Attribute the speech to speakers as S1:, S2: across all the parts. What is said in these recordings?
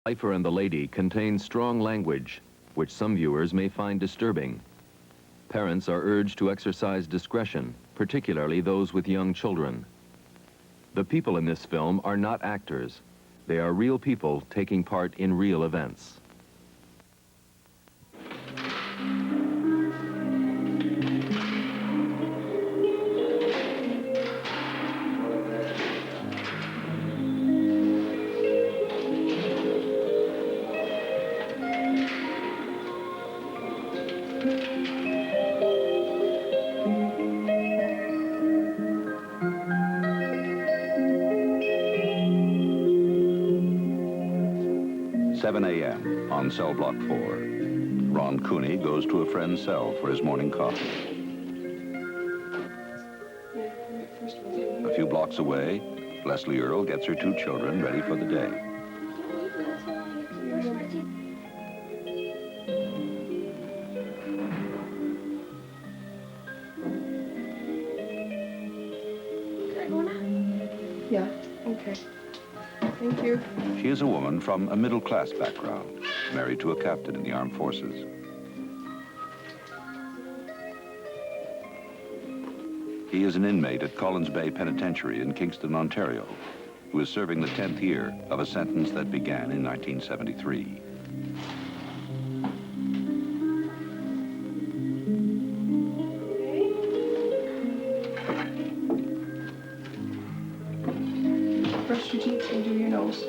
S1: Lifer and the Lady contains strong language, which some viewers may find disturbing. Parents are urged to exercise discretion, particularly those with young children. The people in this film are not actors. They are real people taking part in real events.
S2: On cell block 4, Ron Cooney goes to a friend's cell for his morning coffee. A few blocks away, Leslie Earle gets her 2 children ready for the day.
S3: Yeah, okay. Thank you.
S2: She is a woman from a middle-class background, married to a captain in the armed forces. He is an inmate at Collins Bay Penitentiary in Kingston, Ontario, who is serving the 10th year of a sentence that began in 1973.
S3: Brush your teeth and do your nose.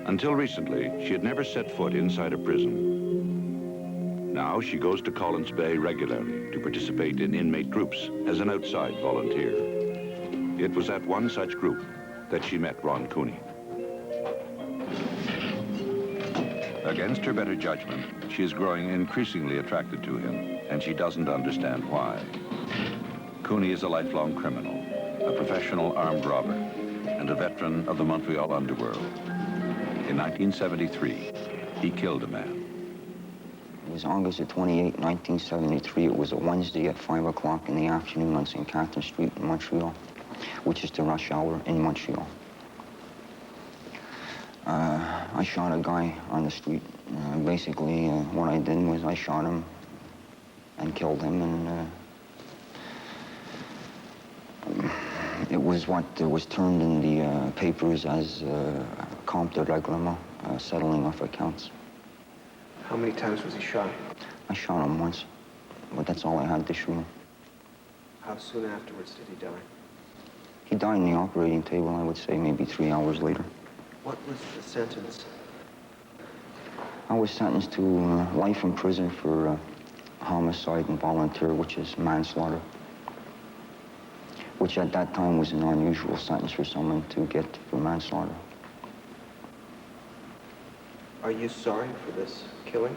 S2: Until recently, she had never set foot inside a prison. Now she goes to Collins Bay regularly to participate in inmate groups as an outside volunteer. It was at one such group that she met Ron Cooney. Against her better judgment, she is growing increasingly attracted to him, and she doesn't understand why. Cooney is a lifelong criminal, a professional armed robber, and a veteran of the Montreal underworld. In 1973, he killed a man.
S4: It was August the 28th, 1973. It was a Wednesday at 5 o'clock in the afternoon on St. Catherine Street in Montreal, which is the rush hour in Montreal. I shot a guy on the street. Basically, what I did was I shot him and killed him, and it was what was termed in the papers as compte de règlement, settling of accounts.
S5: How many times was he shot?
S4: I shot him once, but that's all I had to shoot him.
S5: How soon afterwards did he die?
S4: He died in the operating table, I would say maybe 3 hours later.
S5: What was the sentence?
S4: I was sentenced to life in prison for homicide and volunteer, which is manslaughter, which at that time was an unusual sentence for someone to get for manslaughter.
S5: Are you sorry for this killing?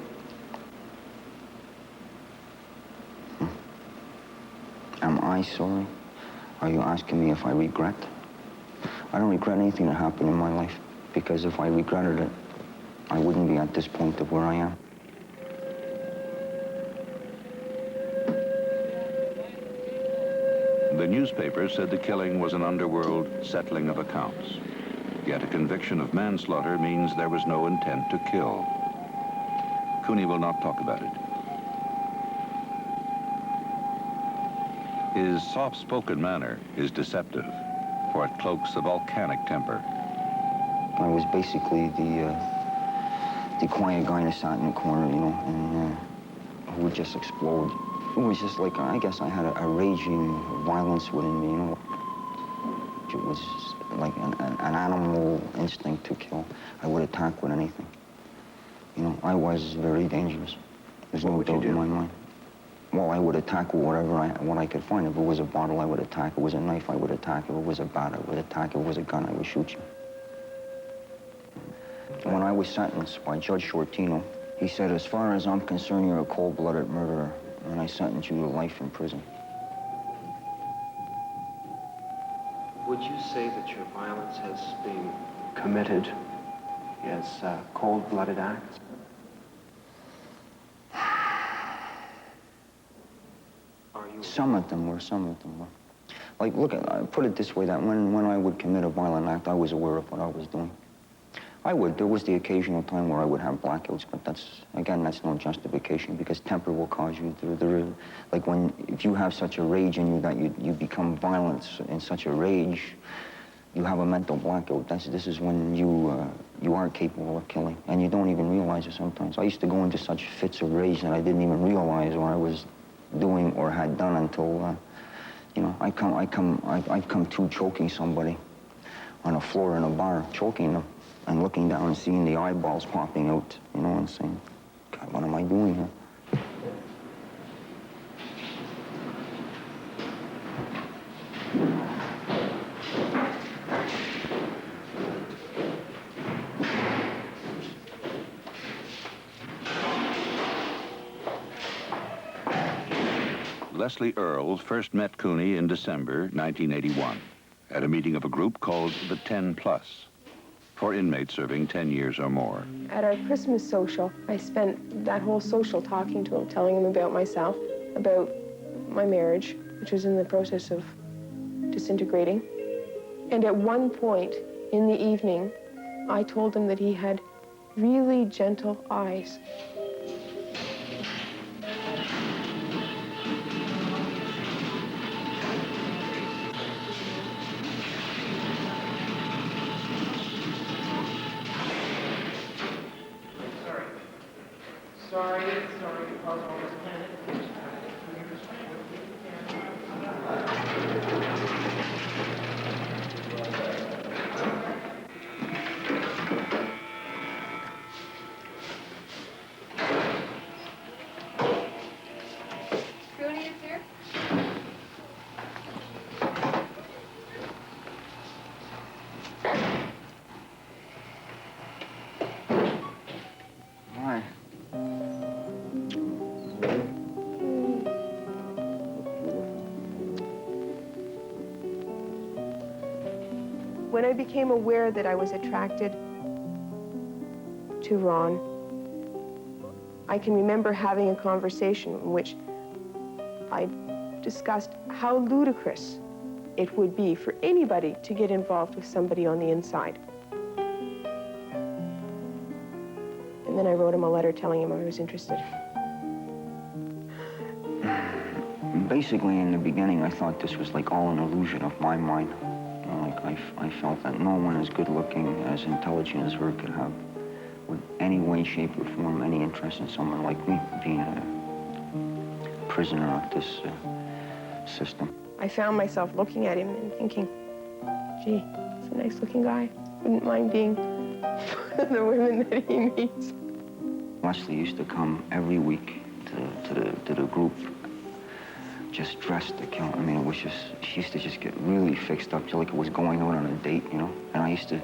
S4: Am I sorry? Are you asking me if I regret? I don't regret anything that happened in my life, because if I regretted it, I wouldn't be at this point of where I am.
S2: The newspaper said the killing was an underworld settling of accounts. Yet a conviction of manslaughter means there was no intent to kill. Cooney will not talk about it. His soft-spoken manner is deceptive, for it cloaks a volcanic temper.
S4: I was basically the quiet guy that sat in the corner, you know, and who would just explode. It was just like, I guess I had a raging violence within me, you know. It was like an animal instinct to kill. I would attack with anything. You know, I was very dangerous. There's no doubt in my mind. Well, I would attack with what I could find. If it was a bottle, I would attack. If it was a knife, I would attack. If it was a bat, I would attack. If it was a gun, I would shoot you. When I was sentenced by Judge Shortino, he said, as far as I'm concerned, you're a cold-blooded murderer, and I sentence you to life in prison.
S5: Would you say that your violence has been committed as cold-blooded acts? are you?
S4: Some of them were. Like, look, put it this way, that when I would commit a violent act, I was aware of what I was doing. There was the occasional time where I would have blackouts, but that's no justification, because temper will cause you like if you have such a rage in you that you become violent in such a rage, you have a mental blackout. This is when you aren't capable of killing, and you don't even realize it sometimes. I used to go into such fits of rage that I didn't even realize what I was doing or had done until, I've come to choking somebody on a floor in a bar, choking them, and looking down and seeing the eyeballs popping out, and saying, God, what am I doing here?
S2: Leslie Earls first met Cooney in December 1981 at a meeting of a group called the 10 Plus, for inmates serving 10 years or more.
S3: At our Christmas social, I spent that whole social talking to him, telling him about myself, about my marriage, which was in the process of disintegrating. And at one point in the evening, I told him that he had really gentle eyes.
S6: Sorry, to cause all this panic.
S3: Cooney is here?
S4: Hi.
S3: When I became aware that I was attracted to Ron, I can remember having a conversation in which I discussed how ludicrous it would be for anybody to get involved with somebody on the inside. And then I wrote him a letter telling him I was interested.
S4: Basically, in the beginning, I thought this was like all an illusion of my mind. I felt that no one as good-looking, as intelligent as her could have, with any way, shape, or form, any interest in someone like me, being a prisoner of this system.
S3: I found myself looking at him and thinking, gee, he's a nice-looking guy. Wouldn't mind being one of the women that he meets.
S4: Leslie used to come every week to the group, just dressed to kill. I mean, it was just, she used to just get really fixed up, like it was going out on a date, And I used to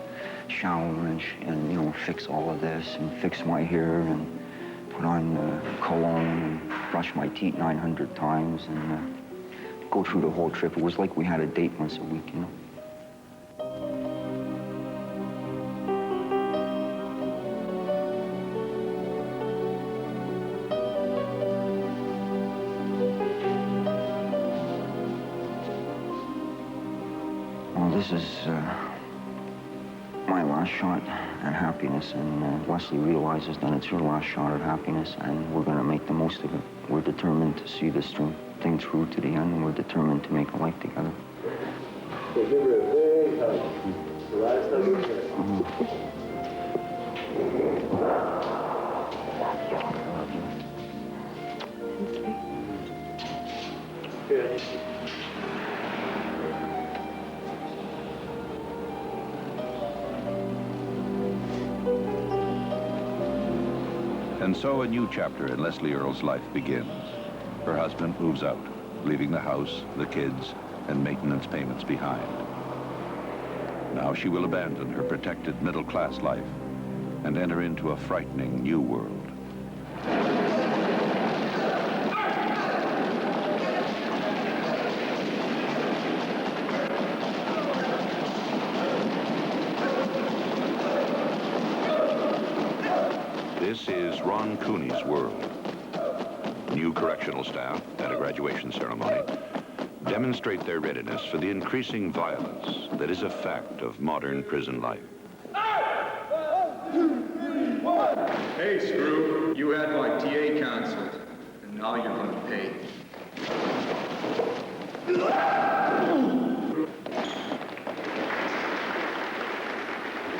S4: shower and fix all of this and fix my hair and put on cologne and brush my teeth 900 times and go through the whole trip. It was like we had a date once a week, This is my last shot at happiness, and Leslie realizes that it's her last shot at happiness, and we're going to make the most of it. We're determined to see this thing through to the end, and we're determined to make a life together.
S7: Okay, give her a big hug. The last hug you can. Good.
S2: And so a new chapter in Leslie Earls' life begins. Her husband moves out, leaving the house, the kids, and maintenance payments behind. Now she will abandon her protected middle-class life and enter into a frightening new world. This is Ron Cooney's world. new correctional staff at a graduation ceremony demonstrate their readiness for the increasing violence that is a fact of modern prison life.
S8: Hey, Screw, you had my TA canceled, and now you're going to pay.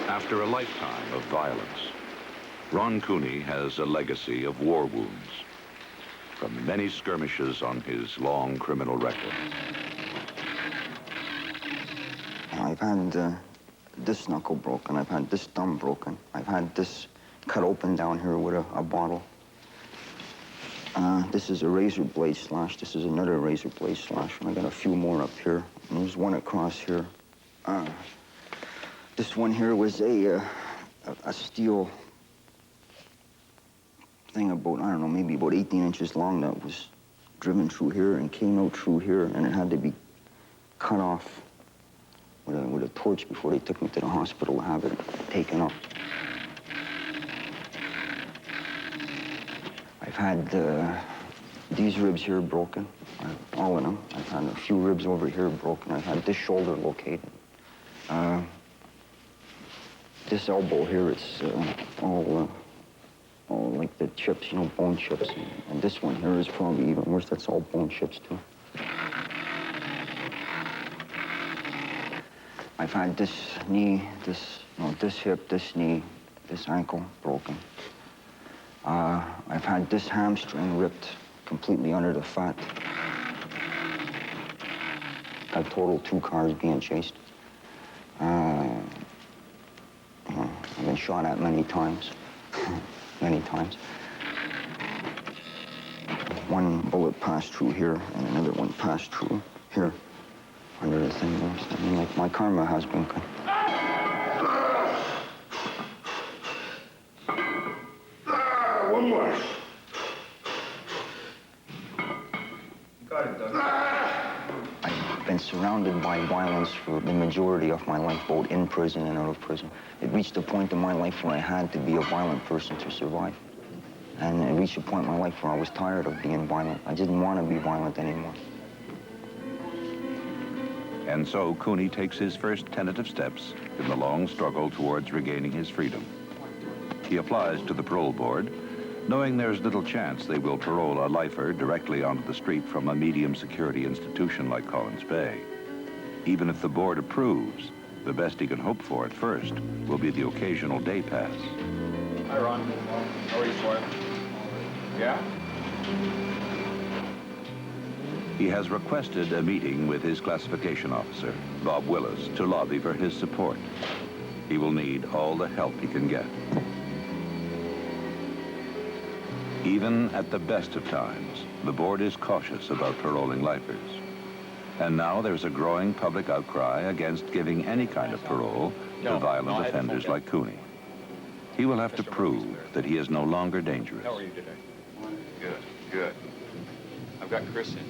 S2: After a lifetime of violence, Ron Cooney has a legacy of war wounds from many skirmishes on his long criminal record.
S4: I've had this knuckle broken. I've had this thumb broken. I've had this cut open down here with a bottle. This is a razor blade slash. This is another razor blade slash. And I got a few more up here. And there's one across here. This one here was a steel thing about, I don't know, maybe about 18 inches long that was driven through here and came out through here, and it had to be cut off with a torch before they took me to the hospital to have it taken up. I've had these ribs here broken, all of them. I've had a few ribs over here broken. I've had this shoulder located. This elbow here, it's all like the chips, you know, bone chips. And this one here is probably even worse. That's all bone chips, too. I've had this knee, this hip, this knee, this ankle broken. I've had this hamstring ripped completely under the fat. I've totaled 2 cars being chased. I've been shot at many times, many times. One bullet passed through here, and another one passed through here, under the thing there. So, I mean, like, my karma has been good.
S7: One more.
S8: Got it, Doug.
S4: I've been surrounded by violence for the majority of my life, both in prison and out of prison. It reached a point in my life where I had to be a violent person to survive. And it reached a point in my life where I was tired of being violent. I didn't want to be violent anymore.
S2: And so Cooney takes his first tentative steps in the long struggle towards regaining his freedom. He applies to the parole board, knowing there's little chance they will parole a lifer directly onto the street from a medium security institution like Collins Bay. Even if the board approves, the best he can hope for at first will be the occasional day pass.
S8: Hi, Ron. How are you, Swami? Yeah?
S2: He has requested a meeting with his classification officer, Bob Willis, to lobby for his support. He will need all the help he can get. Even at the best of times, the board is cautious about paroling lifers. And now there's a growing public outcry against giving any kind of parole to violent offenders like Cooney. He will have to prove that he is no longer dangerous.
S8: How are you today? Good, good. I've got Chris in.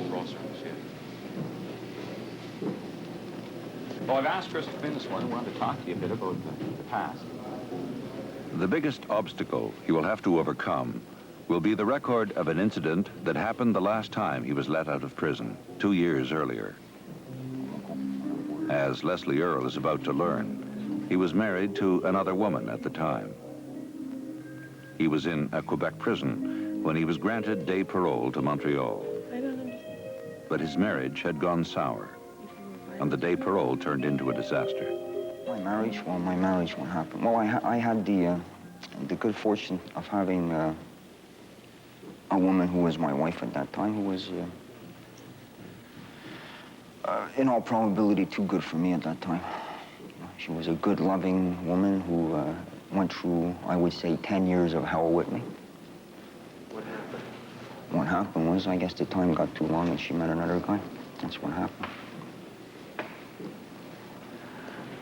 S8: Roll service, yeah. Well, I've asked Chris to come in this morning. I wanted to talk to you a bit about the past.
S2: The biggest obstacle he will have to overcome will be the record of an incident that happened the last time he was let out of prison, 2 years earlier. As Leslie Earle is about to learn, he was married to another woman at the time. He was in a Quebec prison when he was granted day parole to Montreal. But his marriage had gone sour, and the day parole turned into a disaster.
S4: My marriage, what happened? Well, I had the good fortune of having a woman who was my wife at that time, who was, in all probability, too good for me at that time. She was a good, loving woman who went through, I would say, 10 years of hell with me.
S5: What happened?
S4: What happened was, I guess the time got too long and she met another guy. That's what happened.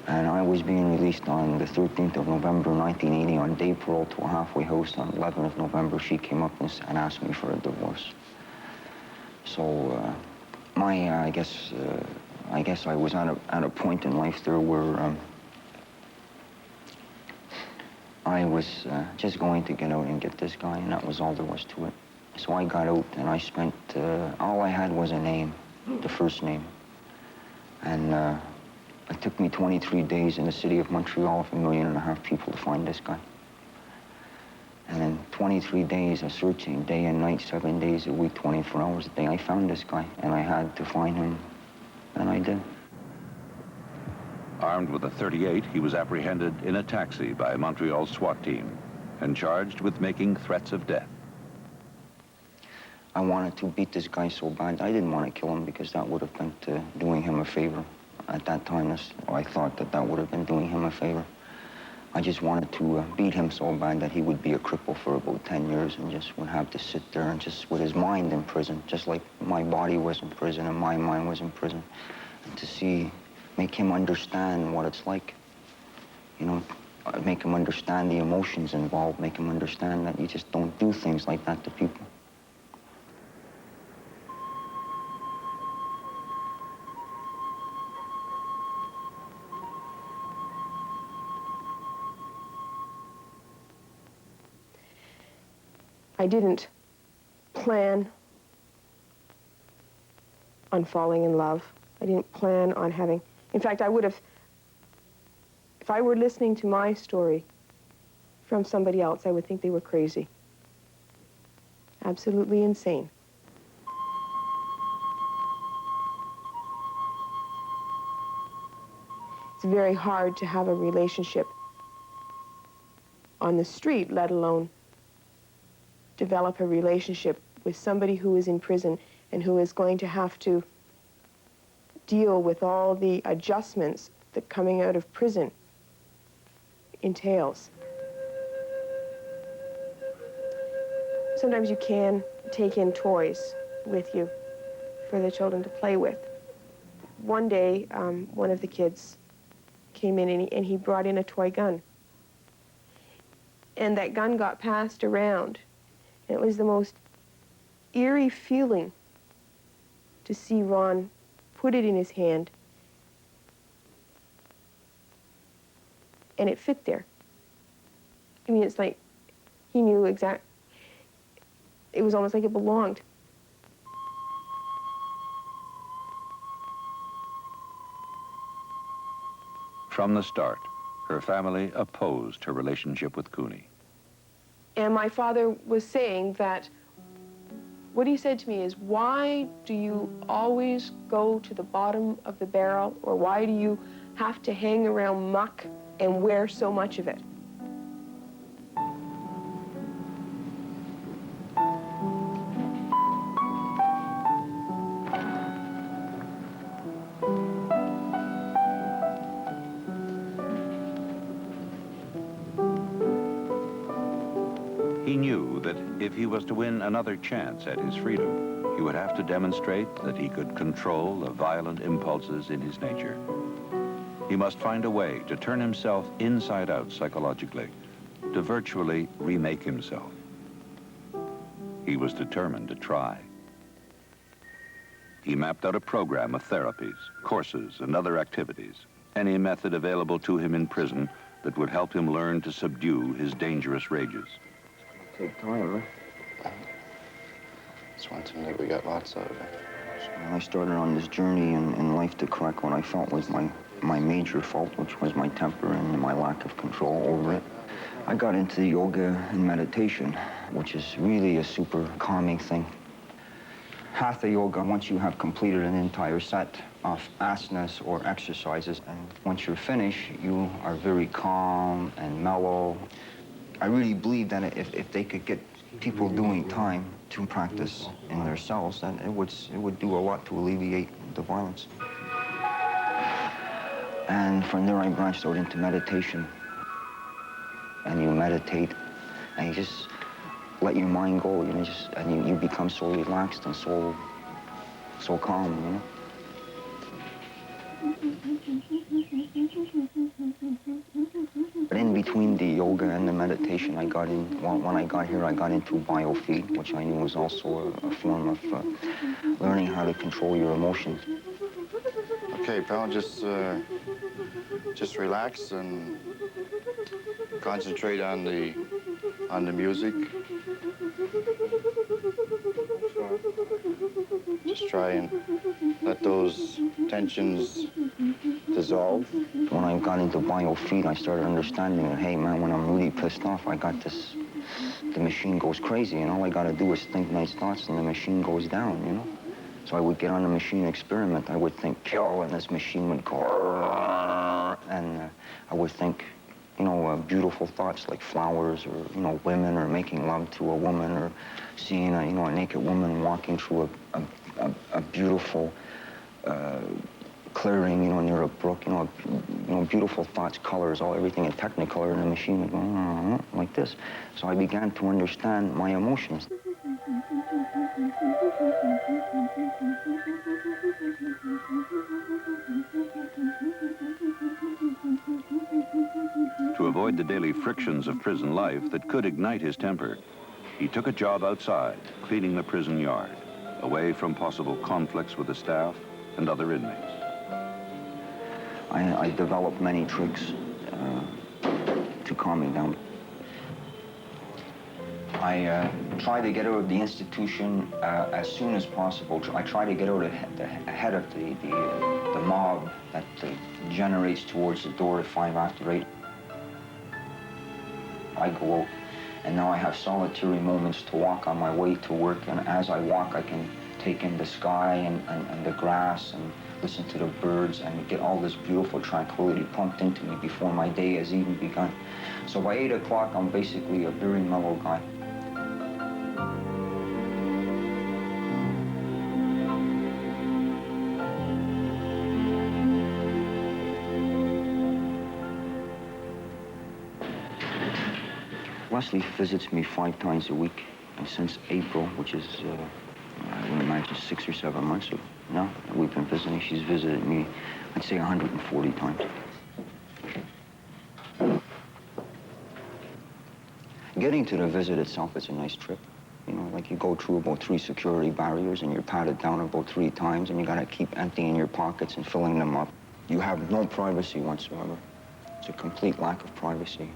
S4: And I was being released on the 13th of November, 1980, on day parole to a halfway house. On the 11th of November, she came up and asked me for a divorce. So, I guess I was at a point in life there where I was just going to get out and get this guy, and that was all there was to it. So I got out and I spent, all I had was a name, the first name. And it took me 23 days in the city of Montreal, 1.5 million people to find this guy. And in 23 days of searching, day and night, 7 days a week, 24 hours a day, I found this guy, and I had to find him, and I did.
S2: Armed with a .38, he was apprehended in a taxi by a Montreal SWAT team and charged with making threats of death.
S4: I wanted to beat this guy so bad. I didn't want to kill him because that would have been doing him a favor. At that time, I thought that would have been doing him a favor. I just wanted to beat him so bad that he would be a cripple for about 10 years and just would have to sit there and just with his mind in prison, just like my body was in prison and my mind was in prison. And to make him understand what it's like, you know, make him understand the emotions involved, make him understand that you just don't do things like that to people.
S3: I didn't plan on falling in love. I didn't plan on having... In fact, I would have... If I were listening to my story from somebody else, I would think they were crazy. Absolutely insane. It's very hard to have a relationship on the street, let alone develop a relationship with somebody who is in prison and who is going to have to deal with all the adjustments that coming out of prison entails. Sometimes you can take in toys with you for the children to play with. One day, one of the kids came in and he brought in a toy gun. And that gun got passed around. It was the most eerie feeling to see Ron put it in his hand, and it fit there. I mean, it's like he knew exact. It was almost like it belonged.
S2: From the start, her family opposed her relationship with Cooney.
S3: And my father was saying that, what he said to me is, why do you always go to the bottom of the barrel, or why do you have to hang around muck and wear so much of it?
S2: He knew that if he was to win another chance at his freedom, he would have to demonstrate that he could control the violent impulses in his nature. He must find a way to turn himself inside out psychologically, to virtually remake himself. He was determined to try. He mapped out a program of therapies, courses, and other activities, any method available to him in prison that would help him learn to subdue his dangerous rages.
S4: Take time, huh?
S9: It's one thing that we got lots of.
S4: I started on this journey in life to correct what I felt was my major fault, which was my temper and my lack of control over it. I got into yoga and meditation, which is really a super calming thing. Hatha yoga, once you have completed an entire set of asanas or exercises, and once you're finished, you are very calm and mellow. I really believe that if they could get people doing time to practice in their cells, then it would do a lot to alleviate the violence. And from there, I branched out into meditation. And you meditate, and you just let your mind go, you know, and you become so relaxed and so calm, you know. But in between the yoga and the meditation, when I got here, I got into biofeed, which I knew was also a form of learning how to control your emotions.
S9: Okay, pal, just relax and concentrate on the music. just try and let those tensions dissolve.
S4: When I got into biofeed, I started understanding that, hey man, when I'm really pissed off, I got this, the machine goes crazy, and all I gotta do is think nice thoughts and the machine goes down, you know? So I would get on the machine experiment. I would think, kill, and this machine would go, and I would think, you know, beautiful thoughts like flowers, or, you know, women, or making love to a woman, or seeing a, you know, a naked woman walking through a beautiful clearing, you know, near a brook, you know, beautiful thoughts, colors, everything in Technicolor, and the machine would go like this. So I began to understand my emotions.
S2: To avoid the daily frictions of prison life that could ignite his temper, he took a job outside, cleaning the prison yard, away from possible conflicts with the staff and other inmates.
S4: I developed many tricks to calm me down. I try to get out of the institution as soon as possible. I try to get out ahead of the mob that generates towards the door at 5 after 8. I go out, and now I have solitary moments to walk on my way to work, and as I walk, I can take in the sky and the grass and listen to the birds and get all this beautiful tranquility pumped into me before my day has even begun. So by 8 o'clock, I'm basically a very mellow guy. Leslie visits me 5 times a week, and since April, which is, I would imagine 6 or 7 months now that we've been visiting, she's visited me, I'd say 140 times. Getting to the visit itself is a nice trip. You know, like you go through about 3 security barriers and you're patted down about 3 times, and you gotta keep emptying your pockets and filling them up. You have no privacy whatsoever. It's a complete lack of privacy.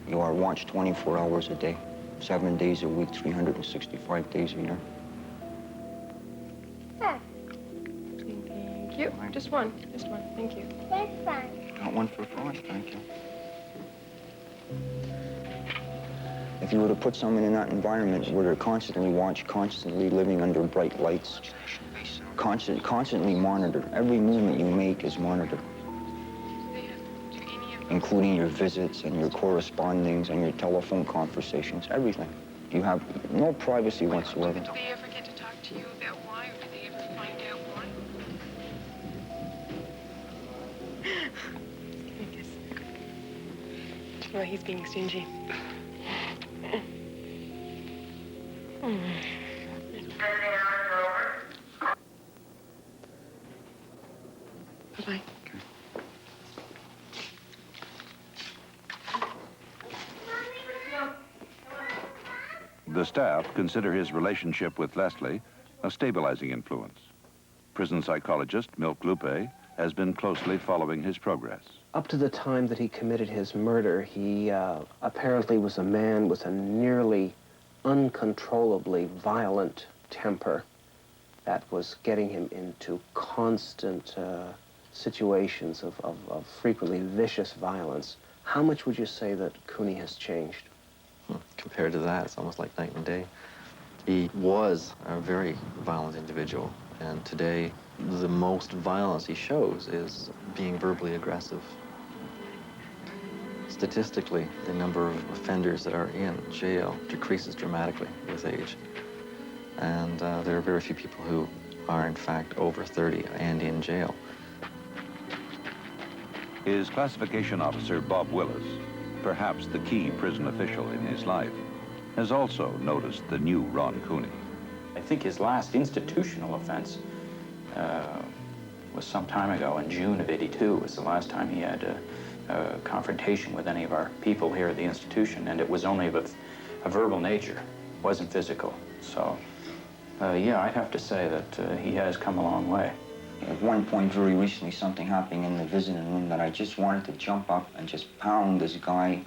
S4: You are watched 24 hours a day, 7 days a week, 365 days a year.
S3: Thank you. Just one. Thank you.
S10: That's fine.
S4: Got one for 5, thank you. If you were to put someone in that environment where they're constantly watched, constantly living under bright lights, constantly monitored, every movement you make is monitored, including your visits and your correspondings and your telephone conversations, everything. You have no privacy whatsoever.
S3: Do they ever get to talk to you about why, or do they ever find out why? I guess. Well, he's being stingy. Bye-bye.
S2: The staff consider his relationship with Leslie a stabilizing influence. Prison psychologist Milk Lupe has been closely following his progress.
S5: Up to the time that he committed his murder, he apparently was a man with a nearly uncontrollably violent temper that was getting him into constant situations of frequently vicious violence. How much would you say that Cooney has changed?
S11: Compared to that, it's almost like night and day. He was a very violent individual, and today the most violence he shows is being verbally aggressive. Statistically, the number of offenders that are in jail decreases dramatically with age. And there are very few people who are, in fact, over 30 and in jail.
S2: His classification officer, Bob Willis, perhaps the key prison official in his life, has also noticed the new Ron Cooney.
S12: I think his last institutional offense was some time ago. In June of '82 was the last time he had a confrontation with any of our people here at the institution, and it was only of a verbal nature, wasn't physical. So, yeah, I'd have to say that he has come a long way.
S4: At one point, very recently, something happened in the visiting room that I just wanted to jump up and just pound this guy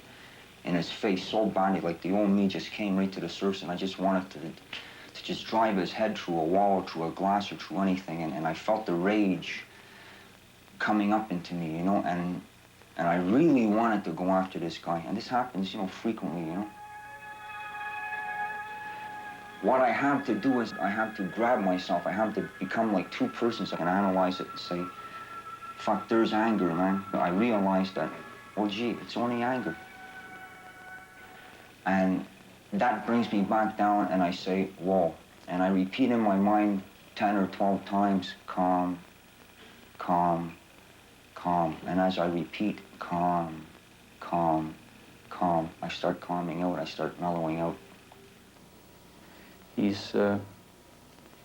S4: in his face so badly, like the old me just came right to the surface, and I just wanted to just drive his head through a wall, or through a glass, or through anything, and I felt the rage coming up into me, you know, and I really wanted to go after this guy. And this happens, you know, frequently, you know. What I have to do is I have to grab myself. I have to become like two persons. I can analyze it and say, fuck, there's anger, man. I realized that, oh, gee, it's only anger. And that brings me back down, and I say, whoa. And I repeat in my mind 10 or 12 times, calm, calm, calm. And as I repeat, calm, calm, calm, I start calming out, I start mellowing out.
S12: He's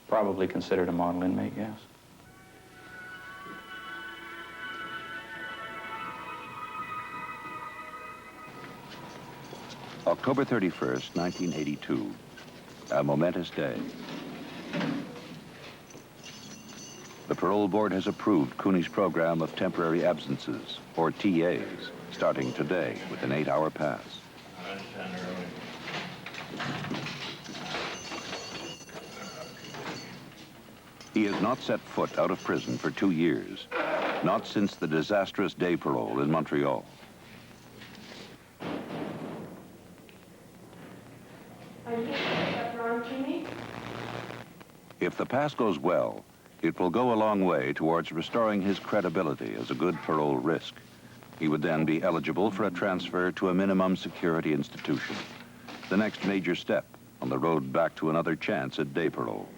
S12: probably considered a model inmate, yes.
S2: October 31st, 1982, a momentous day. The parole board has approved Cooney's program of temporary absences, or TAs, starting today with an 8-hour pass. He has not set foot out of prison for 2 years, not since the disastrous day parole in Montreal. If the pass goes well, it will go a long way towards restoring his credibility as a good parole risk. He would then be eligible for a transfer to a minimum security institution, the next major step on the road back to another chance at day parole.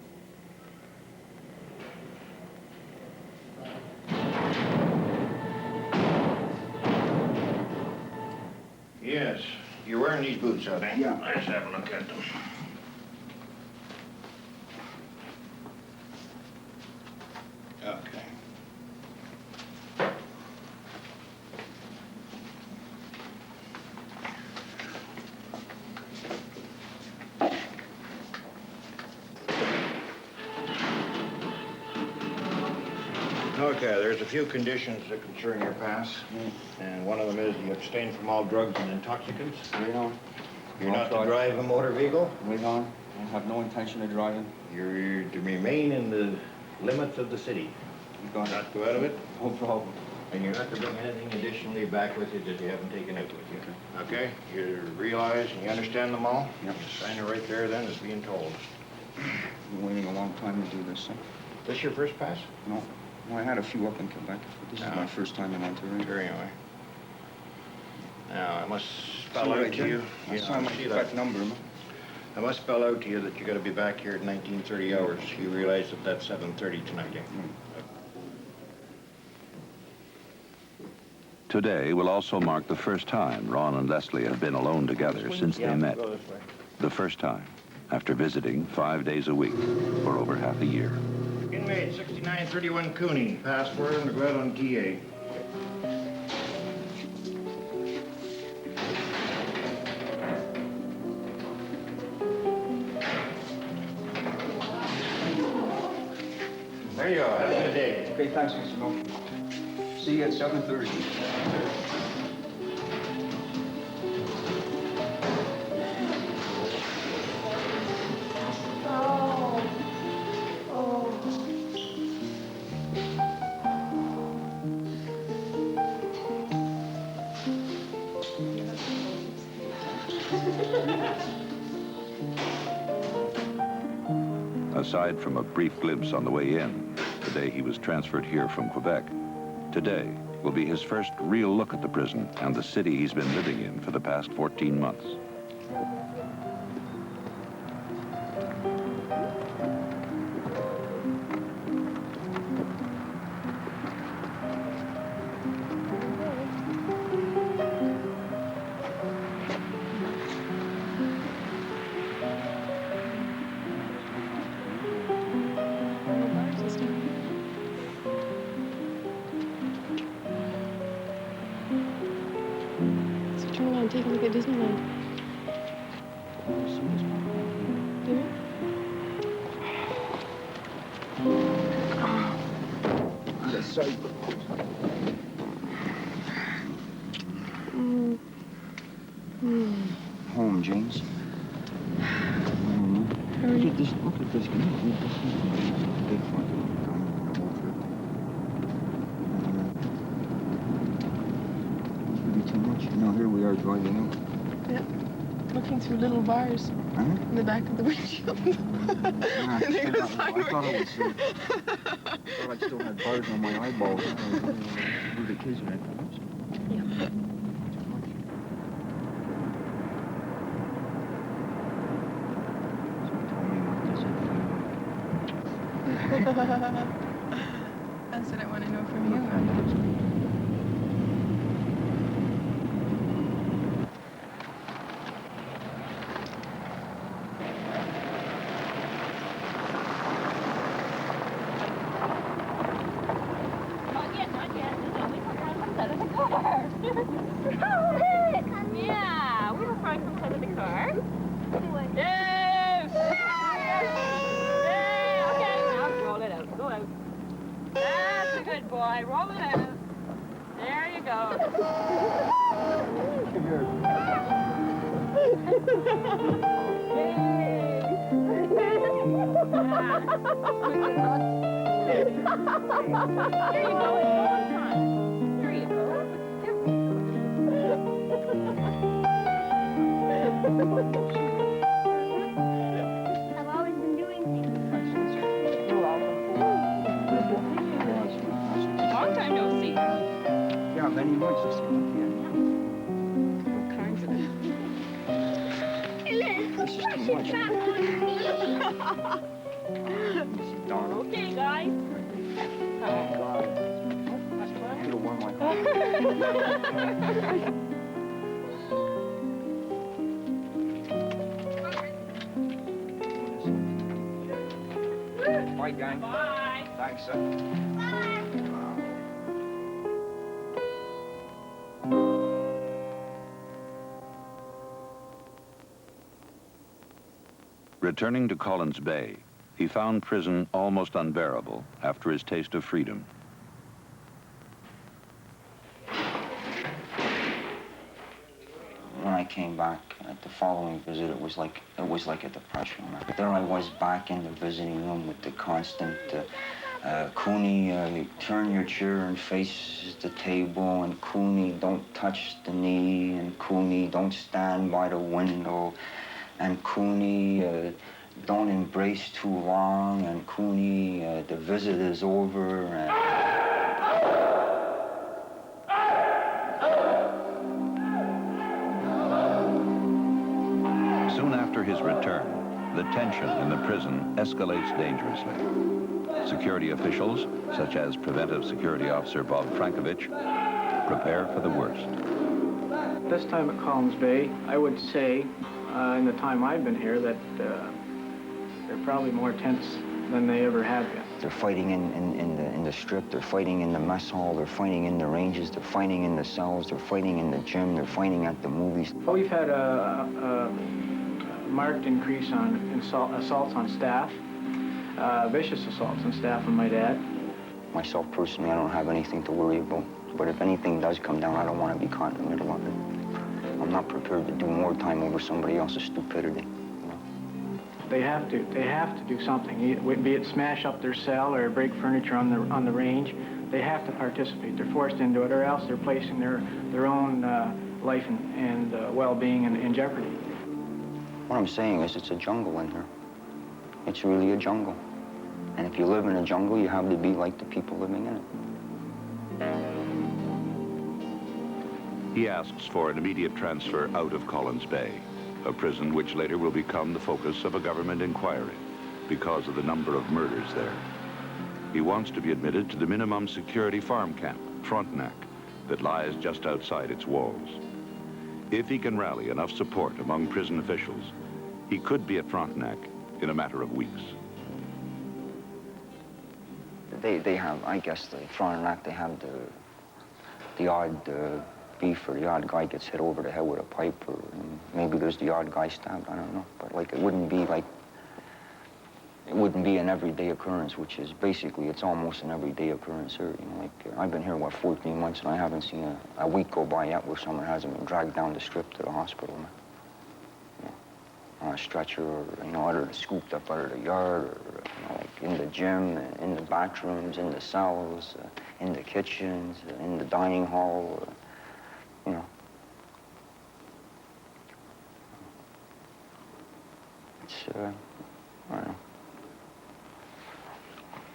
S10: Yes, you're wearing these boots, are they? Yeah. Let's have a look at them. Okay. Okay, there's a few conditions that concern your pass, and one of them is you abstain from all drugs and intoxicants.
S4: Right on.
S10: You're not to drive a motor vehicle.
S4: Right on. I have no intention of driving.
S10: You're to remain in the limits of the city. Not go out of it.
S4: No problem.
S10: And you're not to bring anything additionally back with you that you haven't taken out with you. Okay? You realize and you understand them all?
S4: Yep.
S10: Sign it right there then as being told.
S4: I've been waiting a long time to do this.
S10: This your first pass?
S4: No. Well, I had a few up in Quebec, but this is my first time in Ontario.
S10: Sure, anyway. Now, I must spell out to you.
S4: I saw my Quebec number, man.
S10: I must spell out to you that you got to be back here at 19:30 hours. You realize that that's 7:30 tonight, eh?
S2: Today will also mark the first time Ron and Leslie have been alone together since they met. The first time, after visiting 5 days a week for over half a year.
S10: Inmate 6931 Cooney, pass for him to go out on TA. There you are. Have a good day.
S4: Okay, thanks, Mr. Mill. See you at 7:30.
S2: Aside from a brief glimpse on the way in, the day he was transferred here from Quebec, today will be his first real look at the prison and the city he's been living in for the past 14 months.
S3: Take a look at Disneyland.
S4: Home, James.
S3: How are you?
S4: Just look at this. Big fucking the whole trip. Maybe too much. Now here we are driving out.
S3: Yeah. Looking through little bars in the back of the windshield.
S4: Yeah, I thought it was. I thought I still had bars on my eyeballs. Where the kids are at.
S3: Yeah. That's what I want to know from you.
S13: Yeah, we were trying to come out of the car. Yes! Yeah, okay, now roll it out. Go out. That's a good boy. Roll it out. There you go. There you go. There you go. I've always been doing things. You're welcome. Long time no see.
S4: Yeah, many months to see.
S3: All kinds of it.
S4: This is too much.
S13: Okay, guys.
S4: Oh, God. Could have worn my Bye, gang.
S13: Bye.
S4: Thanks, sir.
S2: Returning to Collins Bay, he found prison almost unbearable after his taste of freedom.
S4: When I came back at the following visit, it was like a depression. There I was back in the visiting room with the constant Cooney, turn your chair and face the table, and Cooney, don't touch the knee, and Cooney, don't stand by the window, and Cooney, don't embrace too long, and Cooney, the visit is over, and...
S2: Soon after his return, the tension in the prison escalates dangerously. Security officials, such as Preventive Security Officer Bob Frankovich, prepare for the worst.
S5: This time at Collins Bay, I would say, in the time I've been here, that they're probably more tense than they ever have been.
S4: They're fighting in the strip, they're fighting in the mess hall, they're fighting in the ranges, they're fighting in the cells, they're fighting in the gym, they're fighting at the movies.
S5: Well, we've had a marked increase on assaults on staff, vicious assaults on staff, I might add.
S4: Myself, personally, I don't have anything to worry about. But if anything does come down, I don't want to be caught in the middle of it. I'm not prepared to do more time over somebody else's stupidity.
S5: They have to do something, be it smash up their cell or break furniture on the range. They have to participate. They're forced into it, or else they're placing their own life and well-being in jeopardy.
S4: What I'm saying is it's a jungle in here. It's really a jungle. And if you live in a jungle, you have to be like the people living in it.
S2: He asks for an immediate transfer out of Collins Bay, a prison which later will become the focus of a government inquiry because of the number of murders there. He wants to be admitted to the minimum security farm camp, Frontenac, that lies just outside its walls. If he can rally enough support among prison officials, he could be at Frontenac in a matter of weeks.
S4: They have, I guess, the Frontenac, they have the odd beef, or the odd guy gets hit over the head with a pipe, or maybe there's the odd guy stabbed, I don't know. But like, it wouldn't be an everyday occurrence, which is basically, it's almost an everyday occurrence here. You know, like, I've been here, what, 14 months, and I haven't seen a week go by yet where someone hasn't been dragged down the strip to the hospital, man. Yeah. stretcher, or, scooped up out of the yard, or, like in the gym, in the bathrooms, in the cells, in the kitchens, in the dining hall, It's, I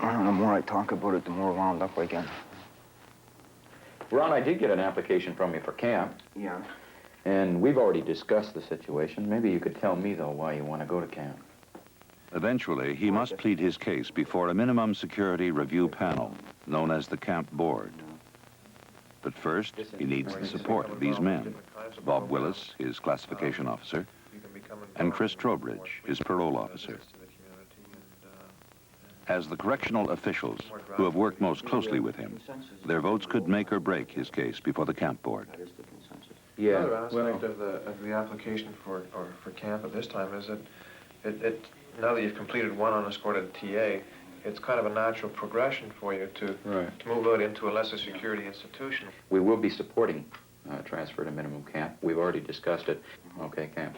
S4: don't know. The more I talk about it, the more wound up I get.
S12: Ron, I did get an application from you for camp.
S4: Yeah.
S12: And we've already discussed the situation. Maybe you could tell me, though, why you want to go to camp.
S2: Eventually, he must plead his case before a minimum security review panel, known as the camp board. But first, he needs the support of these men. Bob Willis, his classification officer, and Chris Trowbridge, his parole officer. As the correctional officials who have worked most closely with him, their votes could make or break his case before the camp board.
S14: Yeah. Another aspect of the application for camp at this time is that now that you've completed one unescorted TA, it's kind of a natural progression for you to move out into a lesser security institution.
S12: We will be supporting transfer to minimum camp. We've already discussed it. Okay, camp.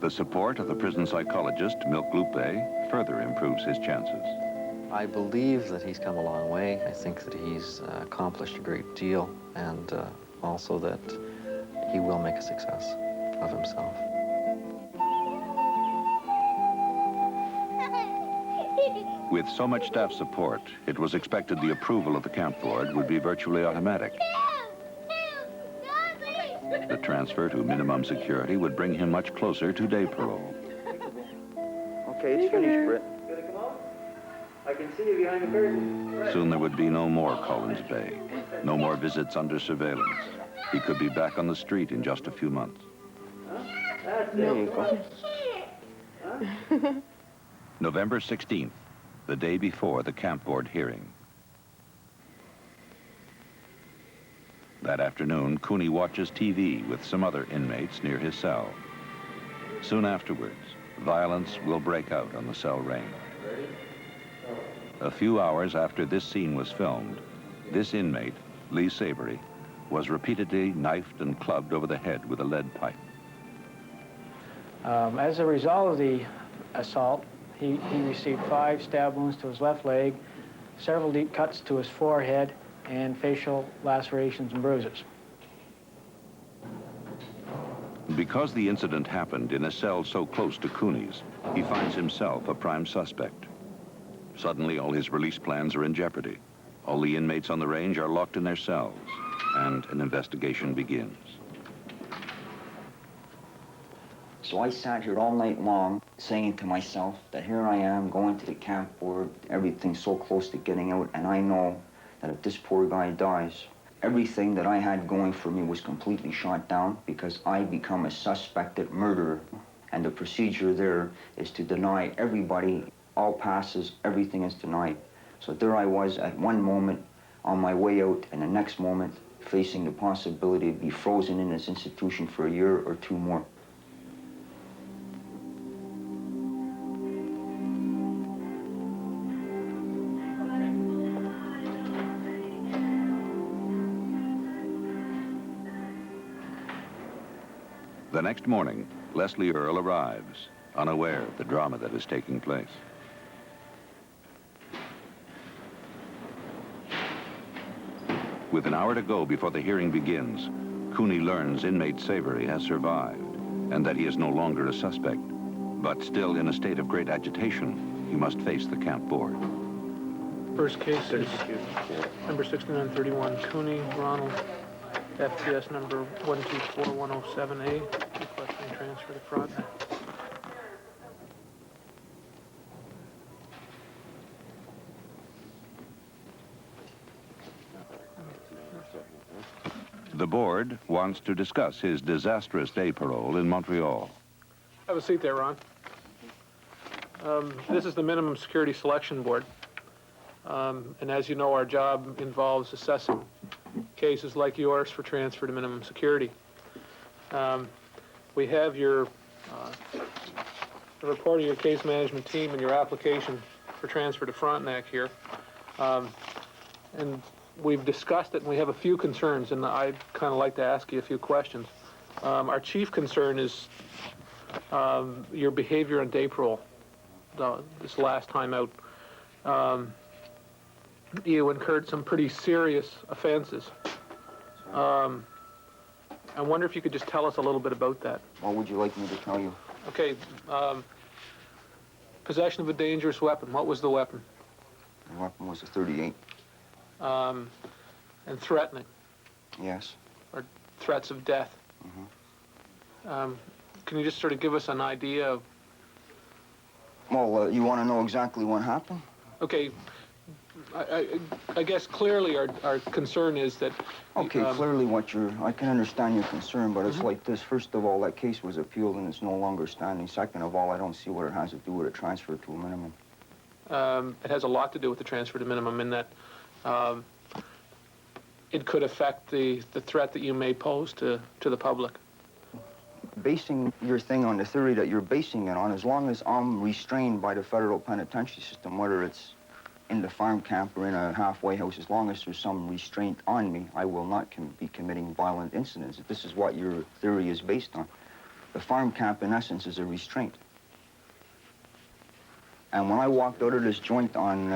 S2: The support of the prison psychologist, Milk Lupe, further improves his chances.
S11: I believe that he's come a long way. I think that he's accomplished a great deal, and also that he will make a success of himself.
S2: With so much staff support, it was expected the approval of the camp board would be virtually automatic. The transfer to minimum security would bring him much closer to day parole.
S4: Okay, it's finished, Britt.
S7: I can see you behind the curtain.
S2: Soon there would be no more Collins Bay, no more visits under surveillance. He could be back on the street in just a few months.
S4: There you go.
S2: November 16th, the day before the camp board hearing. That afternoon, Cooney watches TV with some other inmates near his cell. Soon afterwards, violence will break out on the cell range. A few hours after this scene was filmed, this inmate, Lee Savory, was repeatedly knifed and clubbed over the head with a lead pipe.
S15: As a result of the assault, he received 5 stab wounds to his left leg, several deep cuts to his forehead, and facial lacerations and bruises.
S2: Because the incident happened in a cell so close to Cooney's, he finds himself a prime suspect. Suddenly, all his release plans are in jeopardy. All the inmates on the range are locked in their cells, and an investigation begins.
S4: So I sat here all night long saying to myself that here I am going to the camp board, everything's so close to getting out, and I know that if this poor guy dies, everything that I had going for me was completely shot down because I become a suspected murderer. And the procedure there is to deny everybody all passes, everything is denied. So there I was at one moment on my way out, and the next moment facing the possibility of be frozen in this institution for a year or 2 more.
S2: The next morning, Leslie Earle arrives, unaware of the drama that is taking place. With an hour to go before the hearing begins, Cooney learns inmate Savory has survived and that he is no longer a suspect. But still in a state of great agitation, he must face the camp board.
S15: First case is number 6931, Cooney, Ronald, FPS number 124107A, requesting transfer to Frontenac.
S2: The board wants to discuss his disastrous day parole in Montreal.
S15: Have a seat there, Ron. This is the Minimum Security Selection Board. And as you know, our job involves assessing cases like yours for transfer to minimum security. We have the report of your case management team and your application for transfer to Frontenac here. And
S16: we've discussed it, and we have a few concerns, and I'd kind of like to ask you a few questions. Our chief concern is your behavior on day parole, this last time out. You incurred some pretty serious offenses. I wonder if you could just tell us a little bit about that.
S4: What would you like me to tell you?
S16: Okay, possession of a dangerous weapon. What was the weapon?
S4: The weapon was a .38.
S16: And threatening.
S4: Yes.
S16: Or threats of death. Can you just sort of give us an idea of...
S4: Well, you want to know exactly what happened?
S16: Okay, I guess clearly our concern is that...
S4: Okay, clearly I can understand your concern, but it's like this. First of all, that case was appealed and it's no longer standing. Second of all, I don't see what it has to do with a transfer to a minimum.
S16: It has a lot to do with the transfer to minimum in that it could affect the threat that you may pose to the public.
S4: Basing your thing on the theory that you're basing it on, as long as I'm restrained by the federal penitentiary system, whether it's in the farm camp or in a halfway house, as long as there's some restraint on me, I will not be committing violent incidents. This is what your theory is based on. The farm camp, in essence, is a restraint. And when I walked out of this joint on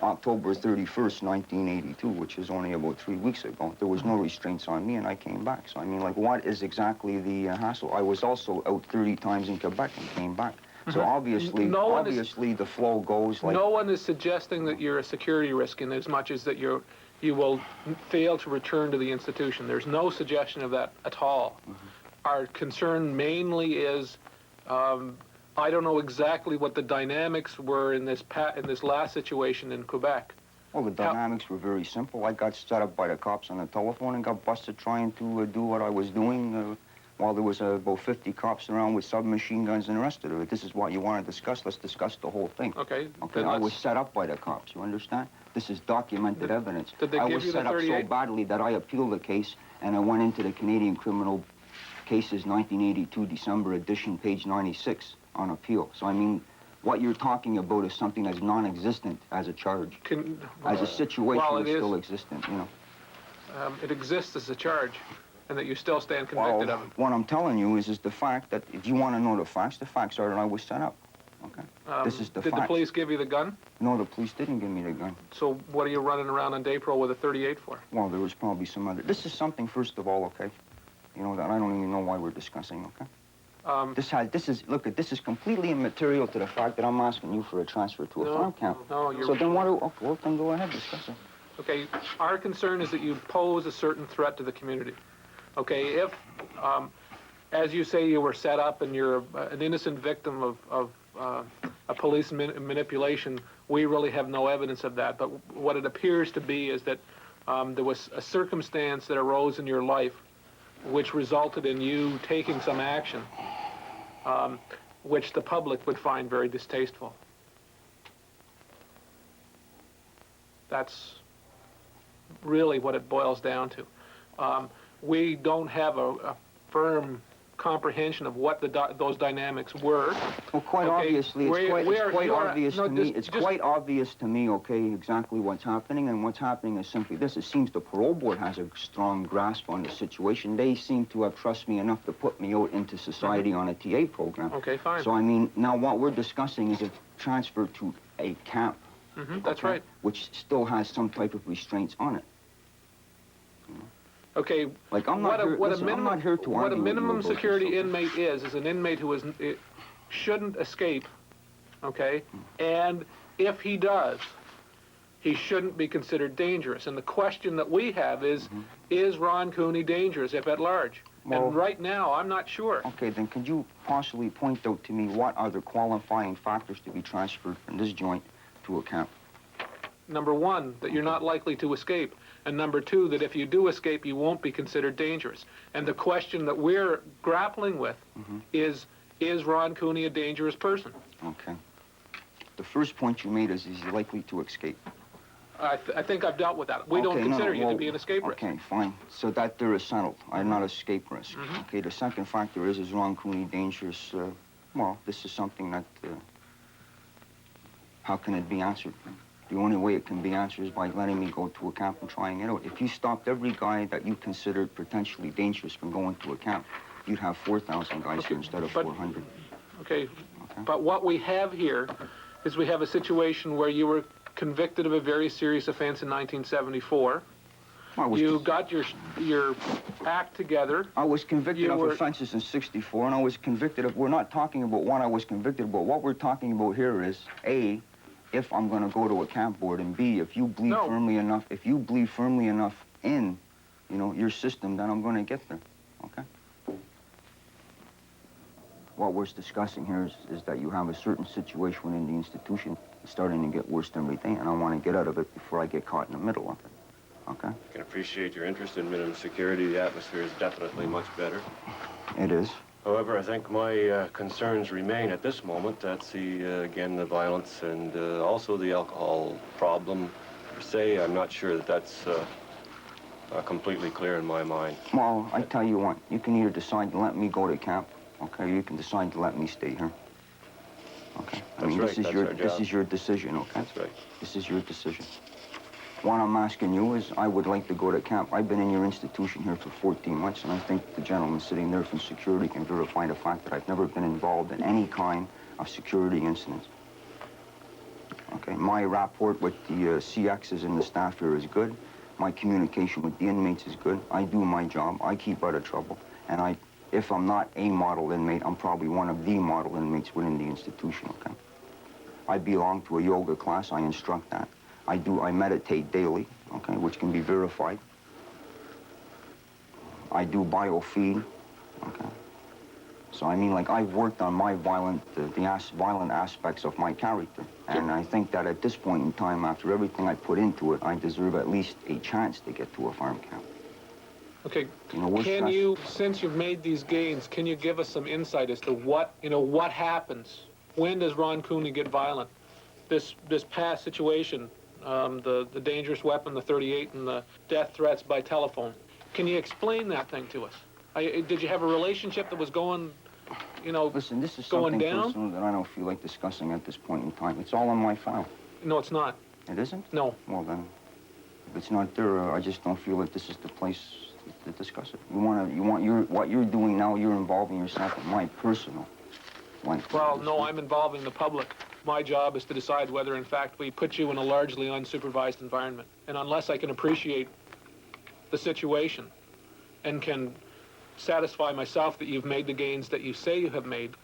S4: October 31st, 1982, which is only about 3 weeks ago, there was no restraints on me, and I came back. So, I mean, like, what is exactly the hassle? I was also out 30 times in Quebec and came back. So obviously, the flow goes like...
S16: No one is suggesting that you're a security risk in as much as that you will fail to return to the institution. There's no suggestion of that at all. Our concern mainly is... I don't know exactly what the dynamics were in this last situation in Quebec.
S4: Well, the dynamics were very simple. I got set up by the cops on the telephone and got busted trying to do what I was doing while there was about 50 cops around with submachine guns and the rest of it. This is what you want to discuss. Let's discuss the whole thing.
S16: Okay.
S4: Okay, I was set up by the cops, you understand? This is documented evidence.
S16: Did they
S4: I
S16: give
S4: was
S16: you the
S4: set up
S16: 38?
S4: so badly that I appealed the case, and I went into the Canadian Criminal Cases 1982 December edition, page 96. On appeal. So, I mean, what you're talking about is something that's non-existent as a charge. As a situation, it's still existent, you know.
S16: It exists as a charge, and that you still stand convicted of it.
S4: What I'm telling you is the fact that if you want to know the facts are that I was set up. Okay? This is the
S16: Did
S4: facts.
S16: the police give you the gun?
S4: No, the police didn't give me the gun.
S16: So what are you running around on day parole with a .38 for?
S4: Well, there was probably some other... This is something, first of all, okay? You know, that I don't even know why we're discussing, okay? This is completely immaterial to the fact that I'm asking you for a transfer to a farm camp.
S16: No, you're...
S4: So then well, then go ahead, discuss it.
S16: Okay, our concern is that you pose a certain threat to the community. Okay, if, as you say, you were set up and you're an innocent victim of a police manipulation, we really have no evidence of that. But what it appears to be is that there was a circumstance that arose in your life which resulted in you taking some action, which the public would find very distasteful. That's really what it boils down to. We don't have a firm comprehension of what those dynamics were.
S4: Well, quite obviously, it's quite obvious to me, okay, exactly what's happening, and what's happening is simply this. It seems the parole board has a strong grasp on the situation. They seem to have trusted me enough to put me out into society on a TA program.
S16: Okay, fine.
S4: So, I mean, now what we're discussing is a transfer to a camp.
S16: That's right.
S4: Which still has some type of restraints on it.
S16: Okay,
S4: like I'm not here to
S16: what a minimum security inmate is an inmate who shouldn't escape, okay? And if he does, he shouldn't be considered dangerous. And the question that we have is Ron Cooney dangerous if at large? Well, and right now, I'm not sure.
S4: Okay, then could you possibly point out to me what are the qualifying factors to be transferred from this joint to a camp?
S16: Number one, that you're not likely to escape. And number two, that if you do escape, you won't be considered dangerous. And the question that we're grappling with is Ron Cooney a dangerous person?
S4: Okay. The first point you made is he likely to escape?
S16: I think I've dealt with that. We don't consider you to be an escape risk.
S4: Okay, fine. So that there is settled. I'm not escape risk. Okay, the second factor is Ron Cooney dangerous? Well, this is something that, how can it be answered? The only way it can be answered is by letting me go to a camp and trying it out. If you stopped every guy that you considered potentially dangerous from going to a camp, you'd have 4,000 guys here instead of 400.
S16: Okay, but what we have here is we have a situation where you were convicted of a very serious offense in 1974. You got your act together.
S4: I was convicted of offenses in 64, and I was convicted of, we're not talking about what I was convicted about. What we're talking about here is, A, if I'm going to go to a camp board, and B, if you believe firmly enough, in, you know, your system, then I'm going to get there, okay? What we're discussing here is that you have a certain situation within the institution starting to get worse every day, and I want to get out of it before I get caught in the middle of it. Okay.
S7: I can appreciate your interest in minimum security. The atmosphere is definitely much better.
S4: It is.
S7: However, I think my concerns remain at this moment. That's again, the violence and also the alcohol problem per se. I'm not sure that that's completely clear in my mind.
S4: Well, I tell you what, you can either decide to let me go to camp, okay, or you can decide to let me stay here. Okay. I mean, this is your decision, okay?
S7: That's right.
S4: This is your decision. What I'm asking you is, I would like to go to camp. I've been in your institution here for 14 months, and I think the gentleman sitting there from security can verify the fact that I've never been involved in any kind of security incidents. Okay, my rapport with the CXs and the staff here is good. My communication with the inmates is good. I do my job. I keep out of trouble. And if I'm not a model inmate, I'm probably one of the model inmates within the institution, okay? I belong to a yoga class. I instruct that. I meditate daily, okay, which can be verified. I do biofeed, okay. So I mean, like, I've worked on my violent aspects of my character. And I think that at this point in time, after everything I put into it, I deserve at least a chance to get to a farm camp.
S16: Okay,
S4: you know,
S16: can you, since you've made these gains, can you give us some insight as to what, you know, what happens? When does Ron Cooney get violent? This past situation, the dangerous weapon, the .38, and the death threats by telephone. Can you explain that thing to us? Did you have a relationship that was going, you know,
S4: listen, this is
S16: going
S4: something
S16: down?
S4: personal that I don't feel like discussing at this point in time. It's all on my file.
S16: No, it's not.
S4: It isn't?
S16: No.
S4: Well, then, if it's not there, I just don't feel that this is the place to discuss it. What you're doing now, you're involving yourself in my personal life.
S16: Well, no, I'm involving the public. My job is to decide whether, in fact, we put you in a largely unsupervised environment. And unless I can appreciate the situation and can satisfy myself that you've made the gains that you say you have made,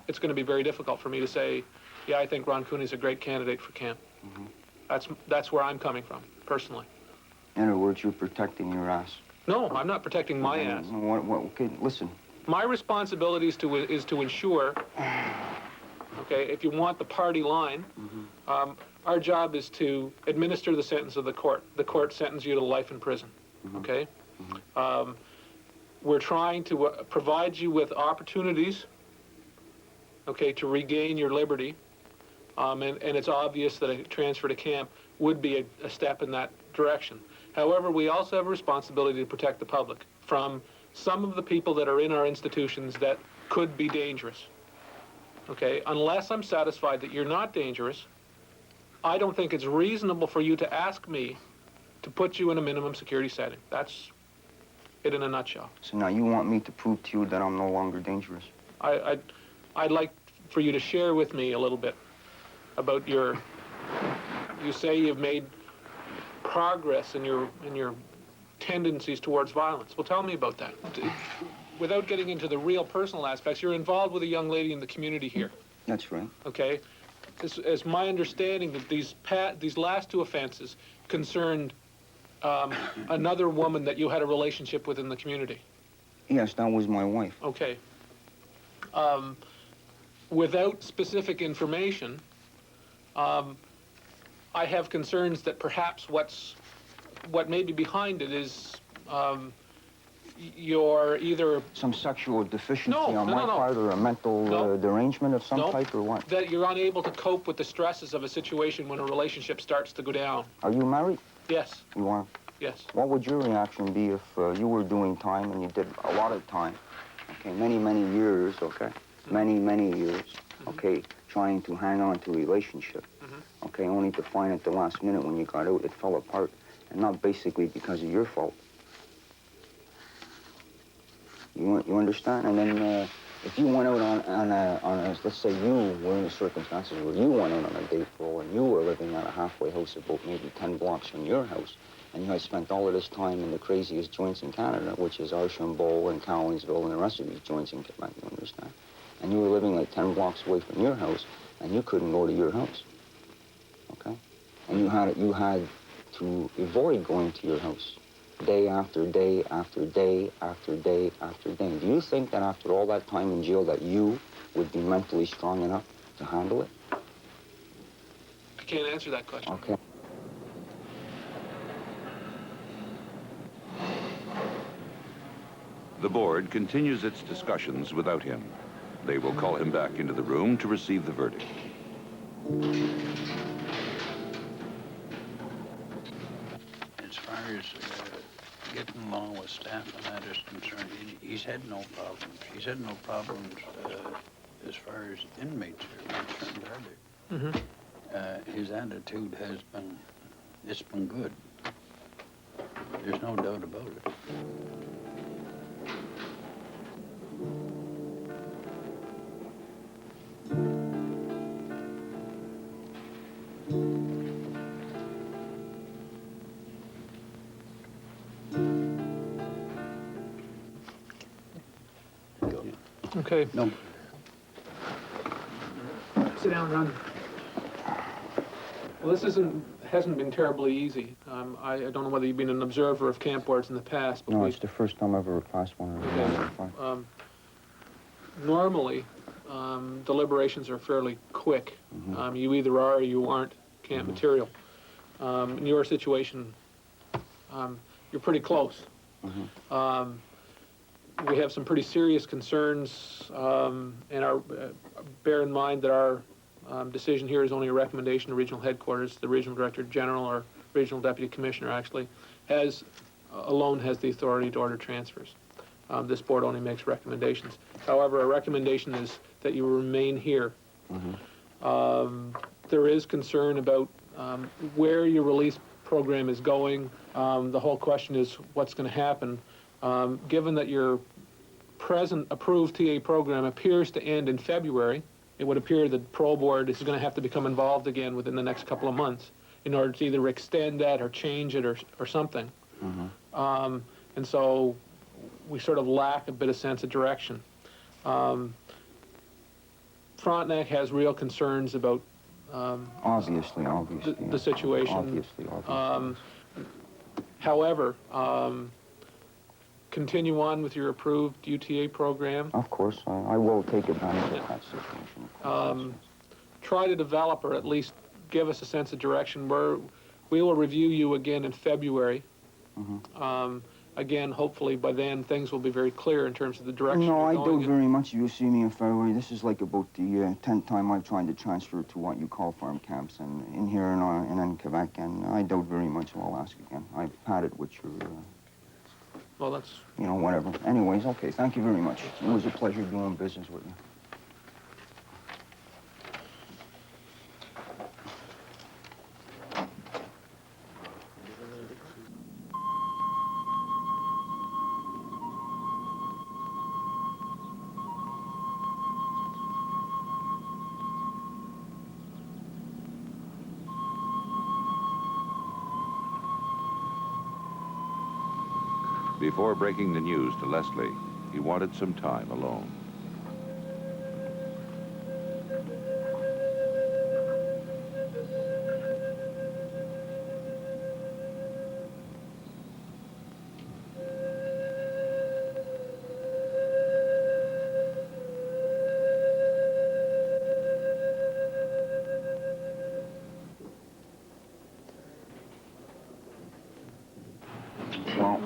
S16: it's going to be very difficult for me to say, yeah, I think Ron Cooney's a great candidate for camp. Mm-hmm. That's where I'm coming from, personally.
S4: In other words, you're protecting your ass.
S16: No, I'm not protecting my ass.
S4: Okay, listen.
S16: My responsibility is to ensure, okay, if you want the party line, our job is to administer the sentence of the court. The court sentences you to life in prison, okay? We're trying to provide you with opportunities, okay, to regain your liberty, and it's obvious that a transfer to camp would be a step in that direction. However, we also have a responsibility to protect the public from some of the people that are in our institutions that could be dangerous, okay? Unless I'm satisfied that you're not dangerous, I don't think it's reasonable for you to ask me to put you in a minimum security setting. That's it in a nutshell.
S4: So now you want me to prove to you that I'm no longer dangerous?
S16: I'd like for you to share with me a little bit about you say you've made progress in your tendencies towards violence. Well, tell me about that. Without getting into the real personal aspects, you're involved with a young lady in the community here.
S4: That's right.
S16: Okay? It's my understanding that these last two offenses concerned another woman that you had a relationship with in the community.
S4: Yes, that was my wife.
S16: Okay. Without specific information, I have concerns that perhaps what may be behind it is you're either...
S4: Some sexual deficiency on my part, or a mental derangement of some type, or what?
S16: That you're unable to cope with the stresses of a situation when a relationship starts to go down.
S4: Are you married?
S16: Yes.
S4: You are?
S16: Yes.
S4: What would your reaction be if you were doing time and you did a lot of time, okay, many years, okay, many years, okay, trying to hang on to a relationship, Okay, only to find at the last minute when you got out, it fell apart. And not basically because of your fault. You understand? And then if you went out on a, let's say you were in the circumstances where you went out on a day parole and you were living at a halfway house about maybe 10 blocks from your house, and you had spent all of this time in the craziest joints in Canada, which is Archambault and Cowansville and the rest of these joints in Quebec, you understand? And you were living like 10 blocks away from your house, and you couldn't go to your house, okay? And you had to avoid going to your house day after day after day after day after day. Do you think that after all that time in jail that you would be mentally strong enough to handle it?
S16: I can't answer that question.
S4: Okay.
S2: The board continues its discussions without him. They will call him back into the room to receive the verdict.
S17: As far as getting along with staff and that is concerned, he's had no problems. He's had no problems as far as inmates are concerned, are there? His attitude has been, it's been good. There's no doubt about it.
S16: Okay.
S17: No.
S16: Sit down, Ron. Well, this hasn't been terribly easy. I don't know whether you've been an observer of camp boards in the past. But
S4: No, it's the first time I've ever passed one.
S16: Normally, deliberations are fairly quick. You either are or you aren't camp material. In your situation, you're pretty close. We have some pretty serious concerns, and bear in mind that our decision here is only a recommendation to regional headquarters. The regional director general, or regional deputy commissioner actually, alone has the authority to order transfers. This board only makes recommendations. However, a recommendation is that you remain here. There is concern about where your release program is going. The whole question is what's going to happen. Given that your present approved TA program appears to end in February, it would appear that parole board is going to have to become involved again within the next couple of months in order to either extend that or change it or something. And so we sort of lack a bit of sense of direction. Frontenac has real concerns about
S4: Obviously.
S16: the situation.
S4: Obviously.
S16: However, continue on with your approved UTA program.
S4: Of course, I will take advantage of that situation.
S16: Try to develop, or at least give us a sense of direction. We will review you again in February. Again, hopefully by then things will be very clear in terms of the direction.
S4: No, I
S16: you're
S4: doubt
S16: going in.
S4: very much you'll see me in February. This is like about the 10th time I've tried to transfer to what you call farm camps, and in here and in Quebec, and I doubt very much I'll ask again. I've had it with your,
S16: well, that's...
S4: you know, whatever. Anyways, okay, thank you very much. It was a pleasure doing business with you.
S2: Before breaking the news to Leslie, he wanted some time alone.
S4: Well,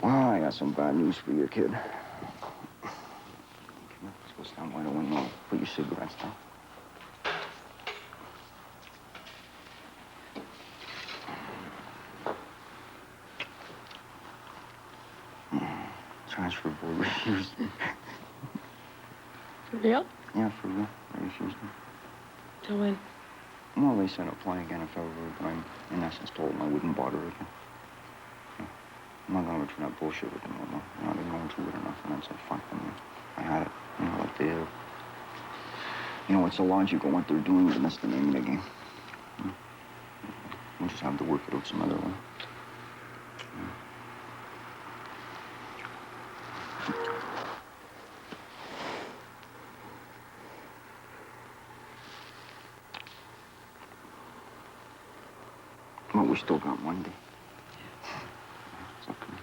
S4: wow, I got some bad news for you, kid. Let's go stand by the window. Put your cigarettes down. transfer board refused.
S3: For real?
S4: Yeah, for real. They refused me.
S3: Till when?
S4: Well, they said apply again if ever, but I'm, in essence, told them I wouldn't bother again. Yeah. I'm not going to through that bullshit with them no more. You know, I've been going through it enough, and I said, fuck them, man. I had it. You know, like they, you know, it's illogical what they're doing, but that's the name of the game. Yeah. We'll just have to work it out some other way. Well, we still got Monday. It's okay.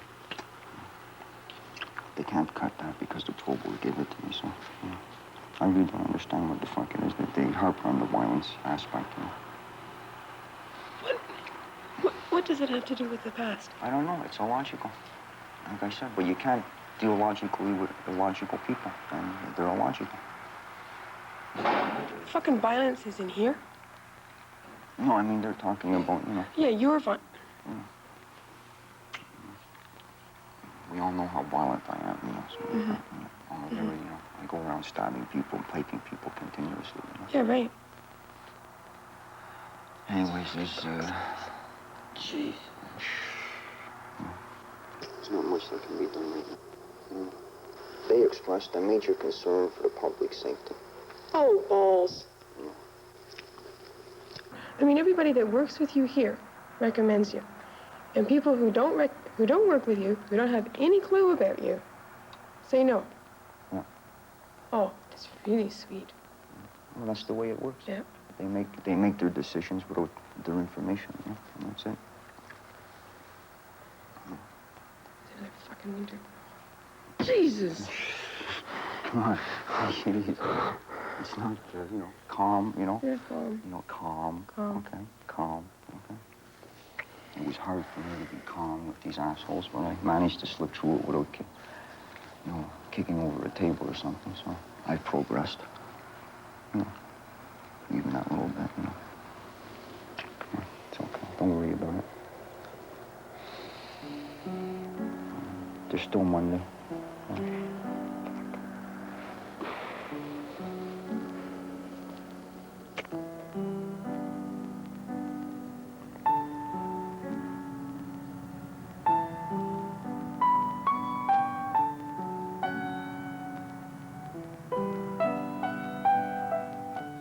S4: They can't cut that because the parole board gave it to me, so, yeah. I really don't understand what the fuck it is that they harp on the violence aspect, you know.
S3: What does it have to do with the past?
S4: I don't know, it's illogical. Like I said, but you can't deal logically with illogical people, and they're illogical.
S3: Fucking violence is in here.
S4: No, I mean, they're talking about, you know.
S3: Yeah, you're fine.
S4: You know, we all know how violent I am, you know, so you know, I go around stabbing people, piping people continuously, you know.
S3: Yeah, right.
S4: Anyways, there's,
S3: Jeez.
S4: There's not much that can be done right now. You know, they expressed a major concern for the public safety.
S3: Oh, balls. I mean, everybody that works with you here recommends you. And people who don't work with you, who don't have any clue about you, say no.
S4: Yeah.
S3: Oh, it's really sweet.
S4: Well, that's the way it works.
S3: Yeah.
S4: They make their decisions without their information, yeah, and that's it.
S3: They're like fucking winter. Jesus!
S4: Come on, it's not, you know, calm, you know.
S3: You're calm.
S4: You know, calm.
S3: Calm.
S4: Okay, calm, okay. It was hard for me to be calm with these assholes, but I managed to slip through it without, you know, kicking over a table or something, so I progressed. You know, even that little bit, you know. Yeah, it's okay, don't worry about it. There's still Monday.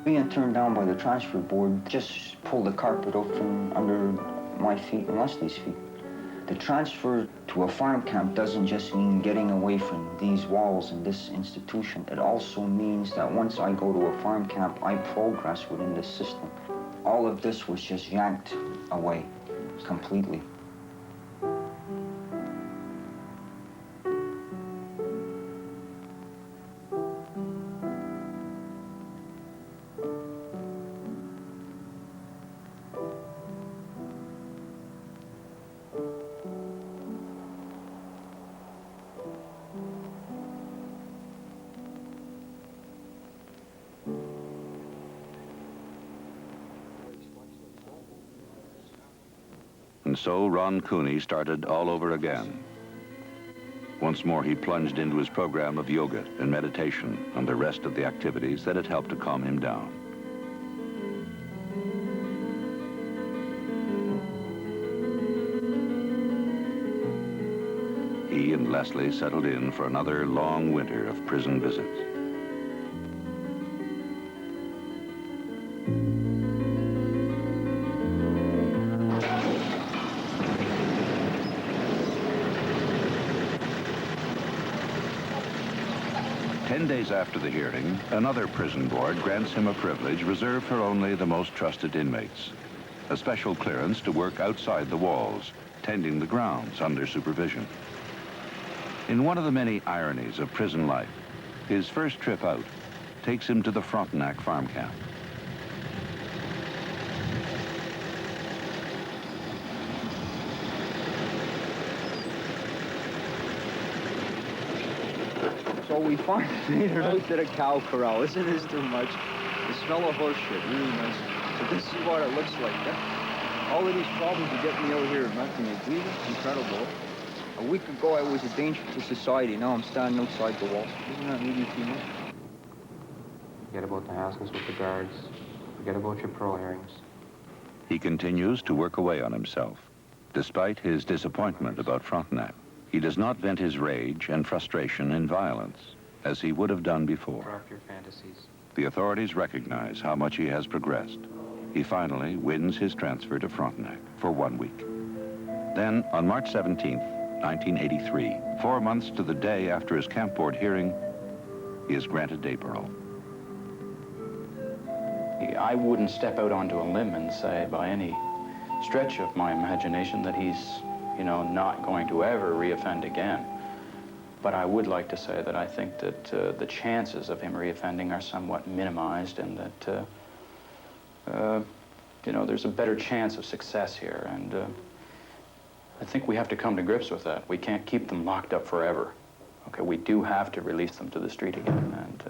S4: Being turned down by the transfer board just pulled the carpet out from under my feet and Leslie's feet. The transfer to a farm camp doesn't just mean getting away from these walls and this institution. It also means that once I go to a farm camp, I progress within this system. All of this was just yanked away completely.
S2: And so Ron Cooney started all over again. Once more, he plunged into his program of yoga and meditation and the rest of the activities that had helped to calm him down. He and Leslie settled in for another long winter of prison visits. Days after the hearing, another prison board grants him a privilege reserved for only the most trusted inmates. A special clearance to work outside the walls, tending the grounds under supervision. In one of the many ironies of prison life, his first trip out takes him to the Frontenac farm camp.
S4: So we finally made it out to the cow corral. Isn't this too much? The smell of horse shit, really nice. So this is what it looks like. All of these problems are getting me out here, nothing. It's really incredible. A week ago, I was a danger to society. Now I'm standing outside the wall. Isn't that really too much?
S18: Forget about the hassles with the guards. Forget about your parole hearings.
S2: He continues to work away on himself. Despite his disappointment about Frontenac, he does not vent his rage and frustration in violence, as he would have done before.
S18: Drop your fantasies.
S2: The authorities recognize how much he has progressed. He finally wins his transfer to Frontenac for 1 week. Then, on March 17th, 1983, 4 months to the day after his camp board hearing, he is granted day parole.
S12: I wouldn't step out onto a limb and say by any stretch of my imagination that he's, you know, not going to ever reoffend again. But I would like to say that I think that the chances of him reoffending are somewhat minimized, and that, you know, there's a better chance of success here. And I think we have to come to grips with that. We can't keep them locked up forever. Okay, we do have to release them to the street again, and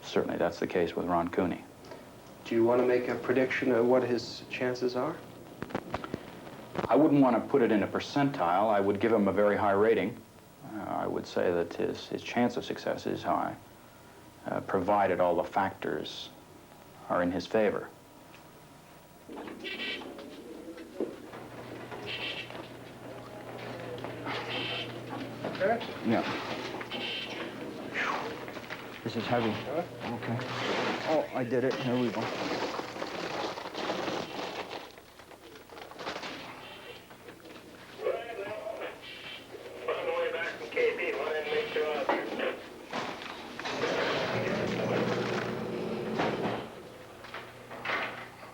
S12: certainly that's the case with Ron Cooney.
S5: Do you want to make a prediction of what his chances are?
S12: I wouldn't want to put it in a percentile. I would give him a very high rating. I would say that his chance of success is high, provided all the factors are in his favor.
S4: Okay? Yeah. This is heavy. Okay. Oh, I did it. Here we go.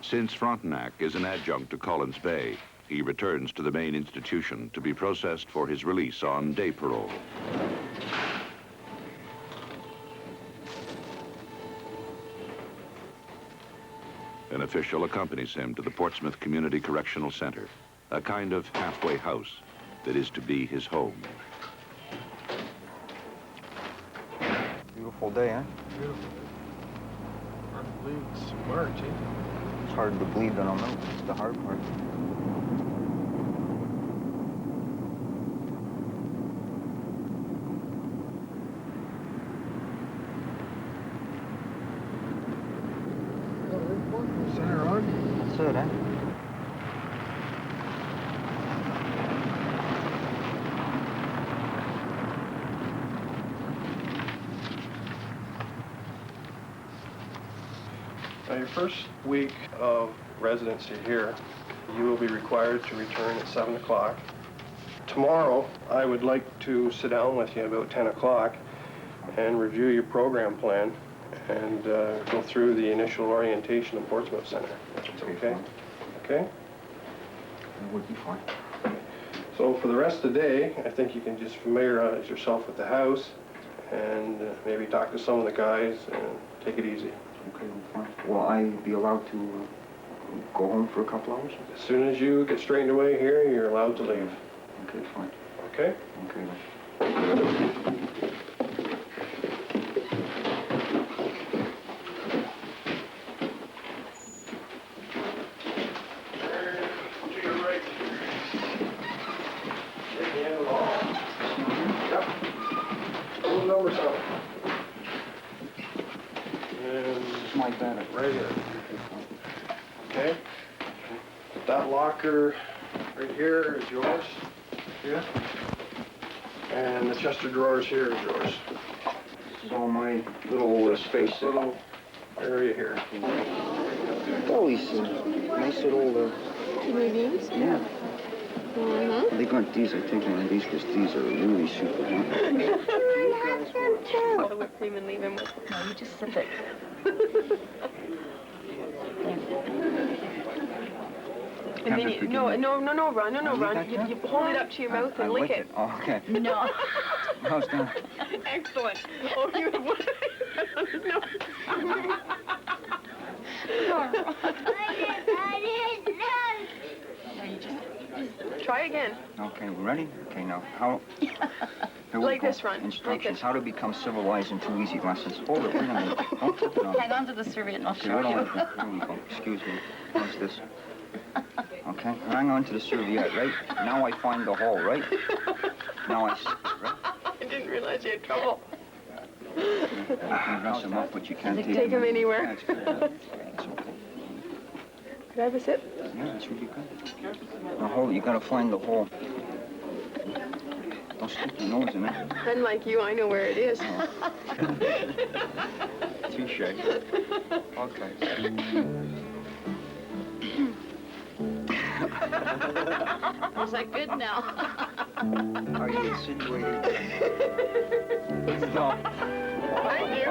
S2: Since Frontenac is an adjunct to Collins Bay, he returns to the main institution to be processed for his release on day parole. An official accompanies him to the Portsmouth Community Correctional Center, a kind of halfway house that is to be his home.
S4: Beautiful day, huh?
S14: Beautiful. Hard to believe it's March, eh?
S4: It's hard to believe that I'm out. It's the hard part.
S14: Center on?
S4: That's it, eh?
S14: Now, your first week of residency here, you will be required to return at 7 o'clock. Tomorrow, I would like to sit down with you about 10 o'clock and review your program plan and go through the initial orientation in Portsmouth Center. Okay? Okay?
S4: That would be fine.
S14: So for the rest of the day, I think you can just familiarize yourself with the house and maybe talk to some of the guys and take it easy.
S4: Okay, fine. Will I be allowed to go home for a couple hours?
S14: As soon as you get straightened away here, you're allowed to leave.
S4: Okay, fine.
S14: Okay?
S4: Okay.
S14: To your right. Take the end of the hall. Yep. Those numbers up. And
S4: my bed.
S14: Right here. Okay? That locker right here is yours. Yeah. And the chest of drawers here is yours.
S4: This is all my little space.
S14: This little area here.
S4: Oh, these nice little...
S3: Kidney beans?
S4: Yeah.
S3: Mm-hmm.
S4: They got these. I take one of these because these are really super hot.
S3: All the whipped cream and leave him with. No, you just sip it. And then you, no, Ron, Ron. You hold it up to your mouth and lick it.
S4: Oh, okay.
S3: No.
S4: How's that?
S3: Excellent. Oh, you would. No. Try again.
S4: Okay, we ready? Okay, now, how...
S3: Like this, Ron.
S4: Instructions,
S3: Like this.
S4: how to become civilized in 2 easy lessons. Hold it, wait a minute. Don't flip it on.
S19: Hang on to the serviette and I'll
S4: Okay,
S19: show
S4: wait a
S19: you.
S4: minute. Here we go. Excuse me. How's this? Okay. Okay, hang on to the serviette, right? Now I find the hole, right? Now I, right?
S3: I didn't realize you had trouble.
S4: You can dress him up, but you can't
S3: Take him anywhere.
S4: That's good. It's okay.
S3: Could I have a sip?
S4: Yeah, that's really good. Now hold it, you gotta find the hole. Don't stick your nose in it.
S3: Unlike you, I know where it is.
S4: Touche. Okay.
S13: Was that good now?
S4: Are you insinuating? No.
S3: Thank you.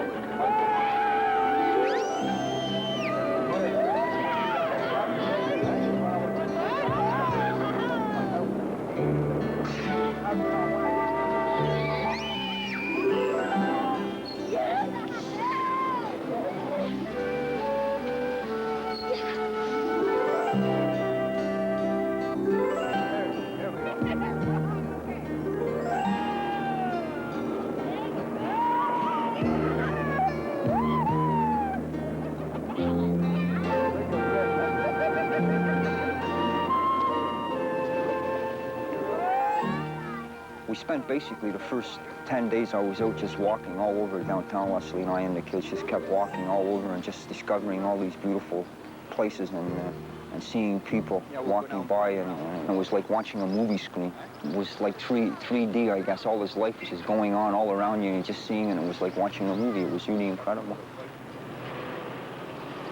S4: We spent basically the first 10 days I was out just walking all over downtown. Leslie and I and the kids just kept walking all over and just discovering all these beautiful places and seeing people walking by, and it was like watching a movie screen. It was like 3D, I guess. All this life was just going on all around you and just seeing it. It was like watching a movie. It was really incredible.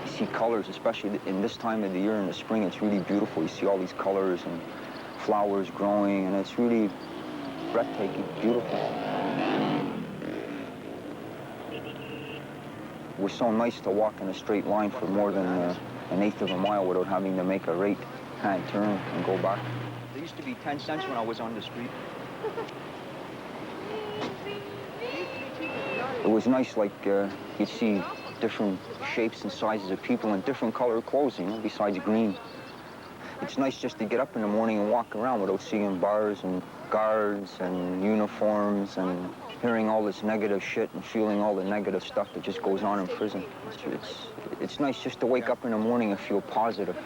S4: You see colors, especially in this time of the year in the spring. It's really beautiful. You see all these colors and flowers growing, and it's really breathtaking, beautiful. It was so nice to walk in a straight line for more than an eighth of a mile without having to make a right-hand turn and go back. There used to be 10 cents when I was on the street. It was nice, like you'd see different shapes and sizes of people in different color clothes, you know, besides green. It's nice just to get up in the morning and walk around without seeing bars and guards and uniforms and hearing all this negative shit and feeling all the negative stuff that just goes on in prison. It's nice just to wake up in the morning and feel positive.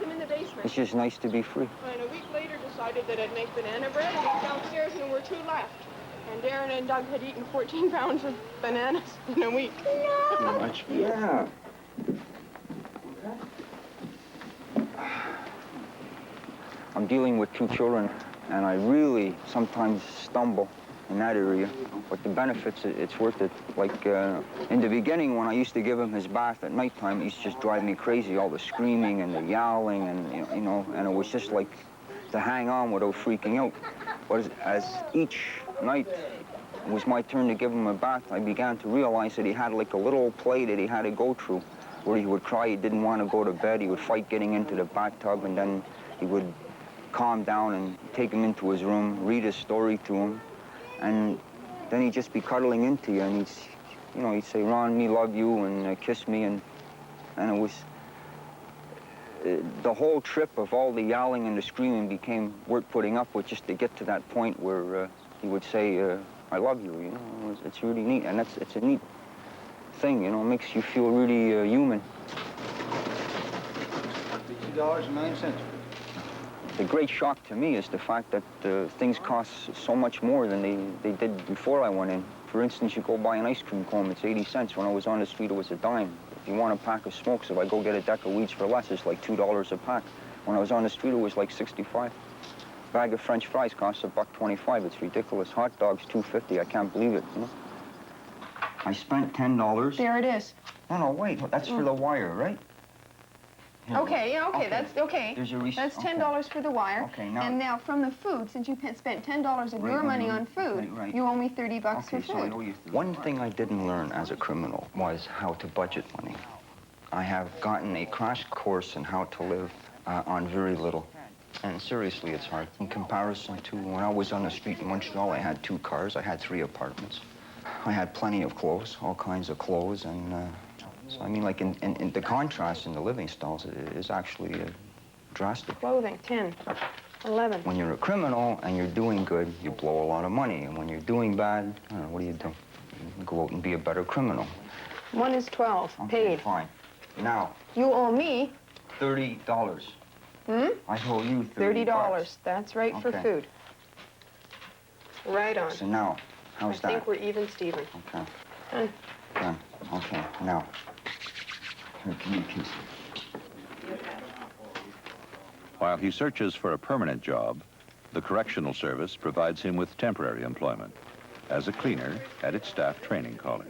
S4: It's just nice to be free.
S3: And a week later decided that I'd make banana bread, and went downstairs and there were 2 left. And Darren and Doug had eaten 14 pounds of bananas in a week.
S4: Too much? Yeah. I'm dealing with 2 children, and I really sometimes stumble in that area. But the benefits, it's worth it. Like in the beginning, when I used to give him his bath at nighttime, it used to just drive me crazy, all the screaming and the yowling, and you know, and it was just like to hang on without freaking out. But as each night it was my turn to give him a bath, I began to realize that he had like a little play that he had to go through, where he would cry, he didn't want to go to bed, he would fight getting into the bathtub, and then he would calm down and take him into his room, read a story to him, and then he'd just be cuddling into you, and he'd say, "Ron, me love you," and kiss me, and it was, the whole trip of all the yowling and the screaming became worth putting up with just to get to that point where he would say, "I love you," you know. It's really neat, and it's a neat thing, you know, it makes you feel really human.
S9: $2.09.
S4: The great shock to me is the fact that things cost so much more than they did before I went in. For instance, you go buy an ice cream cone, it's 80 cents. When I was on the street, it was a dime. If you want a pack of smokes, if I go get a deck of weeds for less, it's like $2 a pack. When I was on the street, it was like 65. A bag of French fries costs $1.25. It's ridiculous. Hot dogs, $2.50. I can't believe it, you know? I spent $10.
S3: There it is.
S4: No, wait. That's for the wire, right?
S3: Okay, yeah, okay, that's okay.
S4: There's a receipt.
S3: That's $10 for the wire.
S4: Okay, now.
S3: And now from the food, since you spent $10 of your money on food, you owe me $30 for food.
S4: So I owe you. One thing I didn't learn as a criminal was how to budget money. I have gotten a crash course in how to live on very little. And seriously, it's hard. In comparison to when I was on the street in Montreal, I had 2 cars, I had 3 apartments. I had plenty of clothes, all kinds of clothes, and so I mean, like in the contrast in the living styles is actually drastic.
S3: Clothing, 10, 11.
S4: When you're a criminal and you're doing good, you blow a lot of money. And when you're doing bad, I don't know, what do? You go out and be a better criminal.
S3: 1 is 12, paid.
S4: Fine. Now.
S3: You owe me
S4: $30. I owe you $30.
S3: $30. That's right, for
S4: Okay.
S3: food. Right on.
S4: So now, how's that?
S3: I think we're even, Stephen.
S4: Okay.
S3: Done.
S4: Done. Okay, now. Here, give me a piece.
S2: While he searches for a permanent job, the Correctional Service provides him with temporary employment as a cleaner at its staff training college.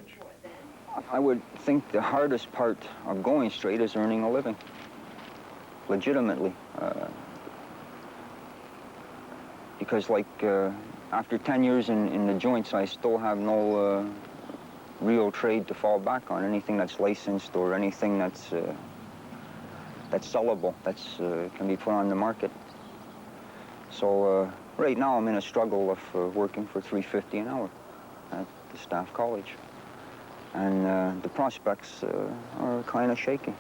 S4: I would think the hardest part of going straight is earning a living, legitimately. Because like after 10 years in the joints, I still have no real trade to fall back on, anything that's licensed or anything that's sellable, that's can be put on the market. So right now I'm in a struggle of working for $3.50 an hour at the staff college. And the prospects are kind of shaky.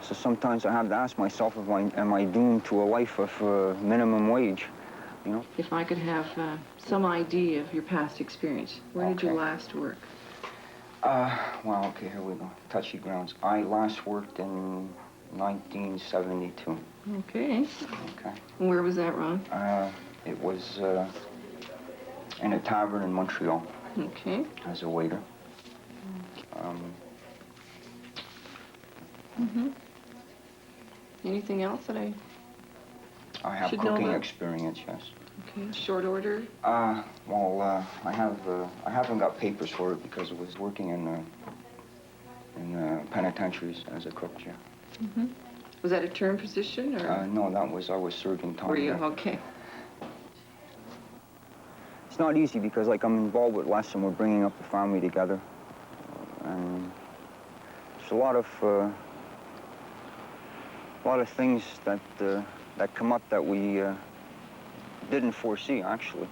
S4: So sometimes I have to ask myself, am I doomed to a life of minimum wage, you know?
S19: If I could have some idea of your past experience, where did you last work?
S4: Well, okay, here we go. Touchy grounds. I last worked in 1972.
S19: Okay.
S4: Okay.
S19: And where was that, Ron?
S4: It was in a tavern in Montreal.
S19: Okay.
S4: As a waiter.
S19: Anything else that I
S4: have
S19: should know
S4: cooking
S19: about?
S4: Experience, yes.
S19: Okay. Short order?
S4: Well, I haven't got papers for it because I was working in penitentiaries as a cook, yeah.
S19: Was that a term position, or?
S4: No, I was serving time.
S19: Were you?
S4: there.
S19: Okay.
S4: It's not easy because, like, I'm involved with Les and we're bringing up the family together. And there's a lot of things that come up that we didn't foresee, actually.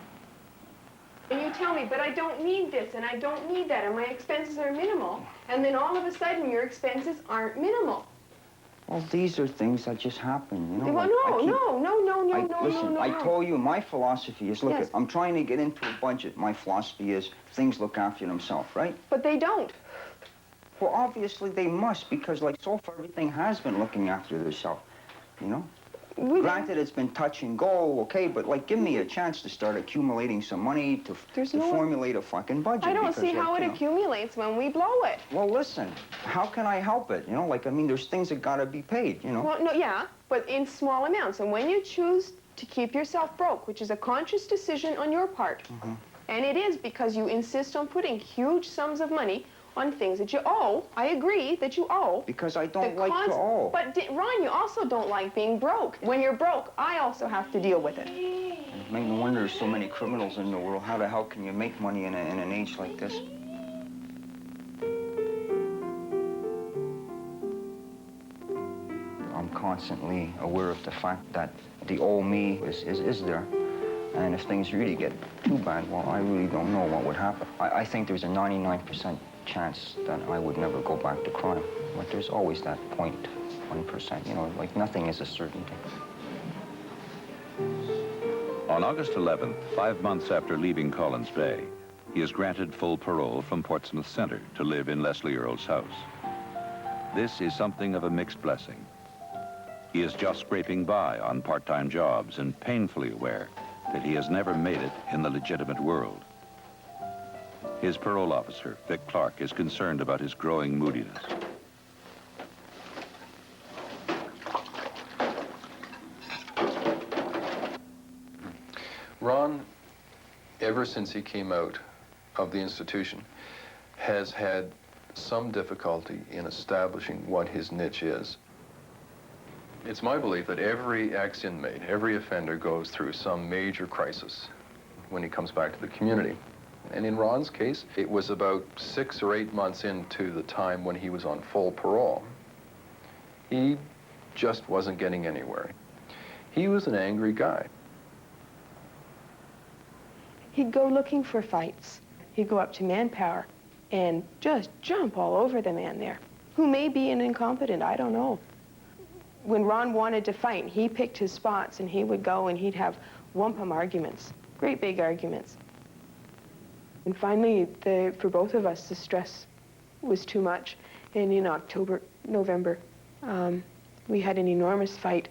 S3: And you tell me, but I don't need this, and I don't need that, and my expenses are minimal. And then all of a sudden, your expenses aren't minimal.
S4: Well, these are things that just happen, you know?
S3: Well,
S4: like, Listen,
S3: no.
S4: I told you, my philosophy is, look,
S3: Yes.
S4: I'm trying to get into a budget. My philosophy is things look after themselves, right?
S3: But they don't.
S4: Well, obviously they must, because, like, so far everything has been looking after themselves, you know? Granted, it's been touch and go, okay, but, like, give me a chance to start accumulating some money to formulate a fucking budget.
S3: I don't
S4: because,
S3: see
S4: like,
S3: how it
S4: you know,
S3: accumulates when we blow it.
S4: Well, listen, how can I help it? You know, like, I mean, there's things that gotta be paid, you know?
S3: Well, no, yeah, but in small amounts. And when you choose to keep yourself broke, which is a conscious decision on your part, and it is because you insist on putting huge sums of money on things that you owe. I agree that you owe.
S4: Because I don't like to owe.
S3: But, Ron, you also don't like being broke. When you're broke, I also have to deal with it.
S4: It makes me wonder, there's so many criminals in the world. How the hell can you make money in an age like this? I'm constantly aware of the fact that the old me is there. And if things really get too bad, well, I really don't know what would happen. I think there's a 99% chance that I would never go back to crime. But there's always that 0.1%, you know, like nothing is a certainty.
S2: On August 11th, 5 months after leaving Collins Bay, he is granted full parole from Portsmouth Center to live in Leslie Earle's house. This is something of a mixed blessing. He is just scraping by on part-time jobs and painfully aware that he has never made it in the legitimate world. His parole officer, Vic Clark, is concerned about his growing moodiness.
S20: Ron, ever since he came out of the institution, has had some difficulty in establishing what his niche is. It's my belief that every ex-inmate, every offender goes through some major crisis when he comes back to the community. And in Ron's case, it was about 6 or 8 months into the time when he was on full parole. He just wasn't getting anywhere. He was an angry guy.
S3: He'd go looking for fights. He'd go up to Manpower and just jump all over the man there, who may be an incompetent, I don't know. When Ron wanted to fight, he picked his spots and he would go and he'd have wampum arguments, great big arguments. And finally, for both of us, the stress was too much. And in November, we had an enormous fight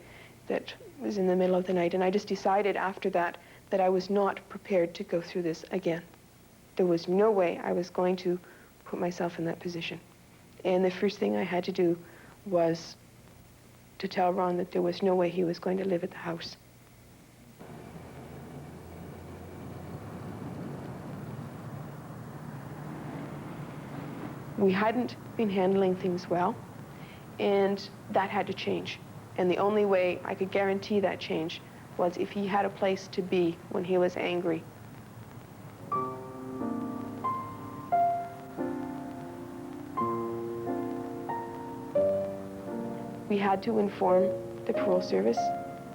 S3: that was in the middle of the night, and I just decided after that that I was not prepared to go through this again. There was no way I was going to put myself in that position. And the first thing I had to do was to tell Ron that there was no way he was going to live at the house. We hadn't been handling things well, and that had to change. And the only way I could guarantee that change was if he had a place to be when he was angry. We had to inform the parole service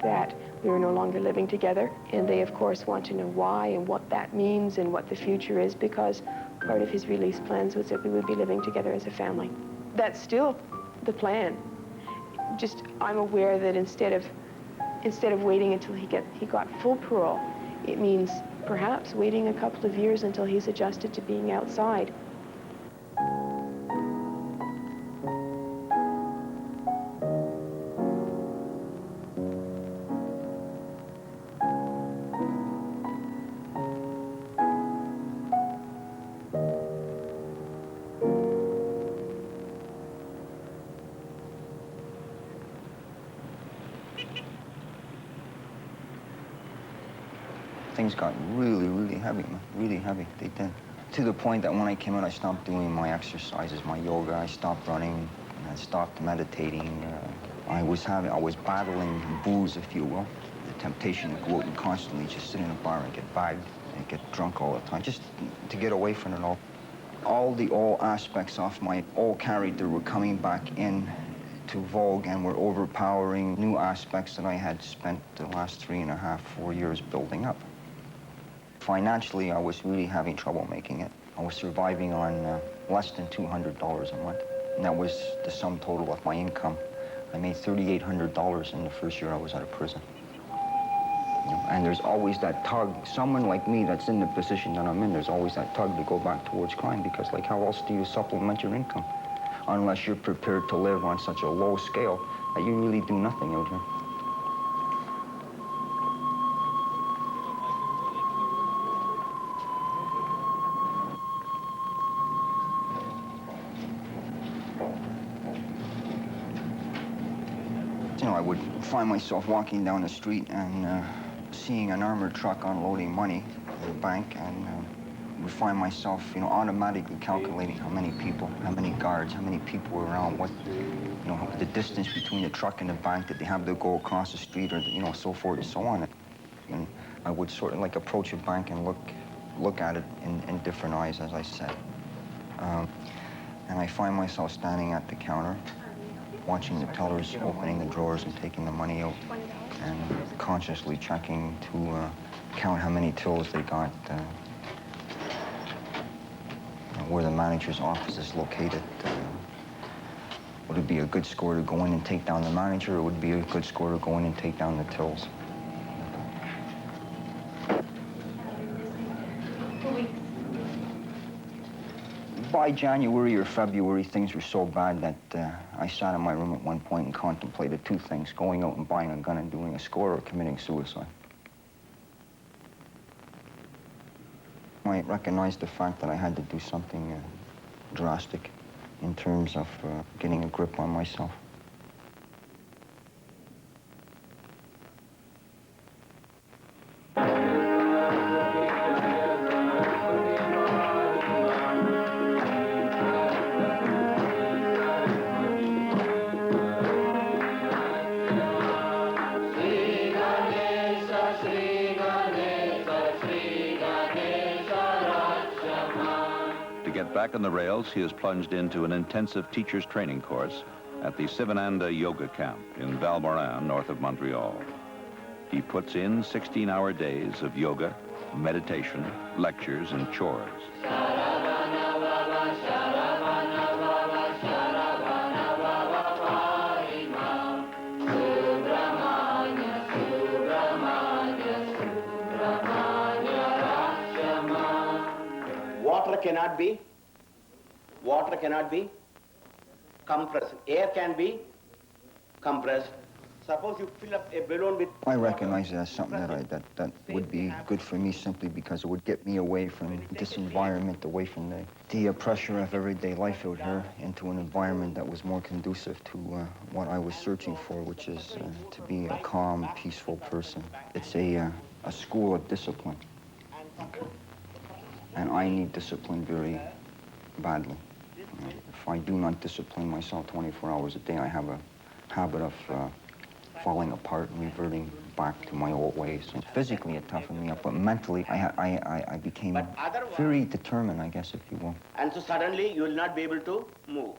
S3: that we were no longer living together, and they of course want to know why and what that means and what the future is, because part of his release plans was that we would be living together as a family. That's still the plan. Just I'm aware that instead of waiting until he got full parole, it means perhaps waiting a couple of years until he's adjusted to being outside.
S4: Things got really, really heavy, man. Really heavy, they did. To the point that when I came out, I stopped doing my exercises, my yoga, I stopped running, and I stopped meditating. I was battling booze, if you will. The temptation to go out and constantly just sit in a bar and get bagged and get drunk all the time, just to get away from it all. All aspects of my old character were coming back in to vogue and were overpowering new aspects that I had spent the last 3.5, 4 years building up. Financially, I was really having trouble making it. I was surviving on less than $200 a month, and that was the sum total of my income. I made $3,800 in the first year I was out of prison. And there's always that tug. Someone like me that's in the position that I'm in, there's always that tug to go back towards crime, because like how else do you supplement your income? Unless you're prepared to live on such a low scale that you really do nothing out here. You know, I would find myself walking down the street and seeing an armored truck unloading money in the bank, and would find myself, you know, automatically calculating how many people, how many guards, how many people were around, what, you know, the distance between the truck and the bank, that they have to go across the street, or, you know, so forth and so on. And I would sort of like approach a bank and look at it in different eyes, as I said. And I find myself standing at the counter, watching the tellers opening the drawers and taking the money out, and consciously checking to count how many tills they got, where the manager's office is located. Would it be a good score to go in and take down the manager, or would it be a good score to go in and take down the tills? By January or February, things were so bad that I sat in my room at one point and contemplated two things: going out and buying a gun and doing a score, or committing suicide. I recognized the fact that I had to do something drastic in terms of getting a grip on myself.
S2: Back on the rails, he has plunged into an intensive teacher's training course at the Vishnu-devananda yoga camp in Val-Morin, north of Montreal. He puts in 16-hour days of yoga, meditation, lectures, and chores.
S21: Water cannot be compressed. Air can be compressed, Suppose you fill up a balloon with...
S4: I recognize it as something that would be good for me simply because it would get me away from this environment, away from the pressure of everyday life out here, into an environment that was more conducive to what I was searching for, which is to be a calm, peaceful person. It's a school of discipline. Okay. And I need discipline very badly. If I do not discipline myself 24 hours a day, I have a habit of falling apart and reverting back to my old ways. So physically, it toughened me up, but mentally, I became very determined, I guess, if you will.
S21: And so suddenly, you will not be able to move.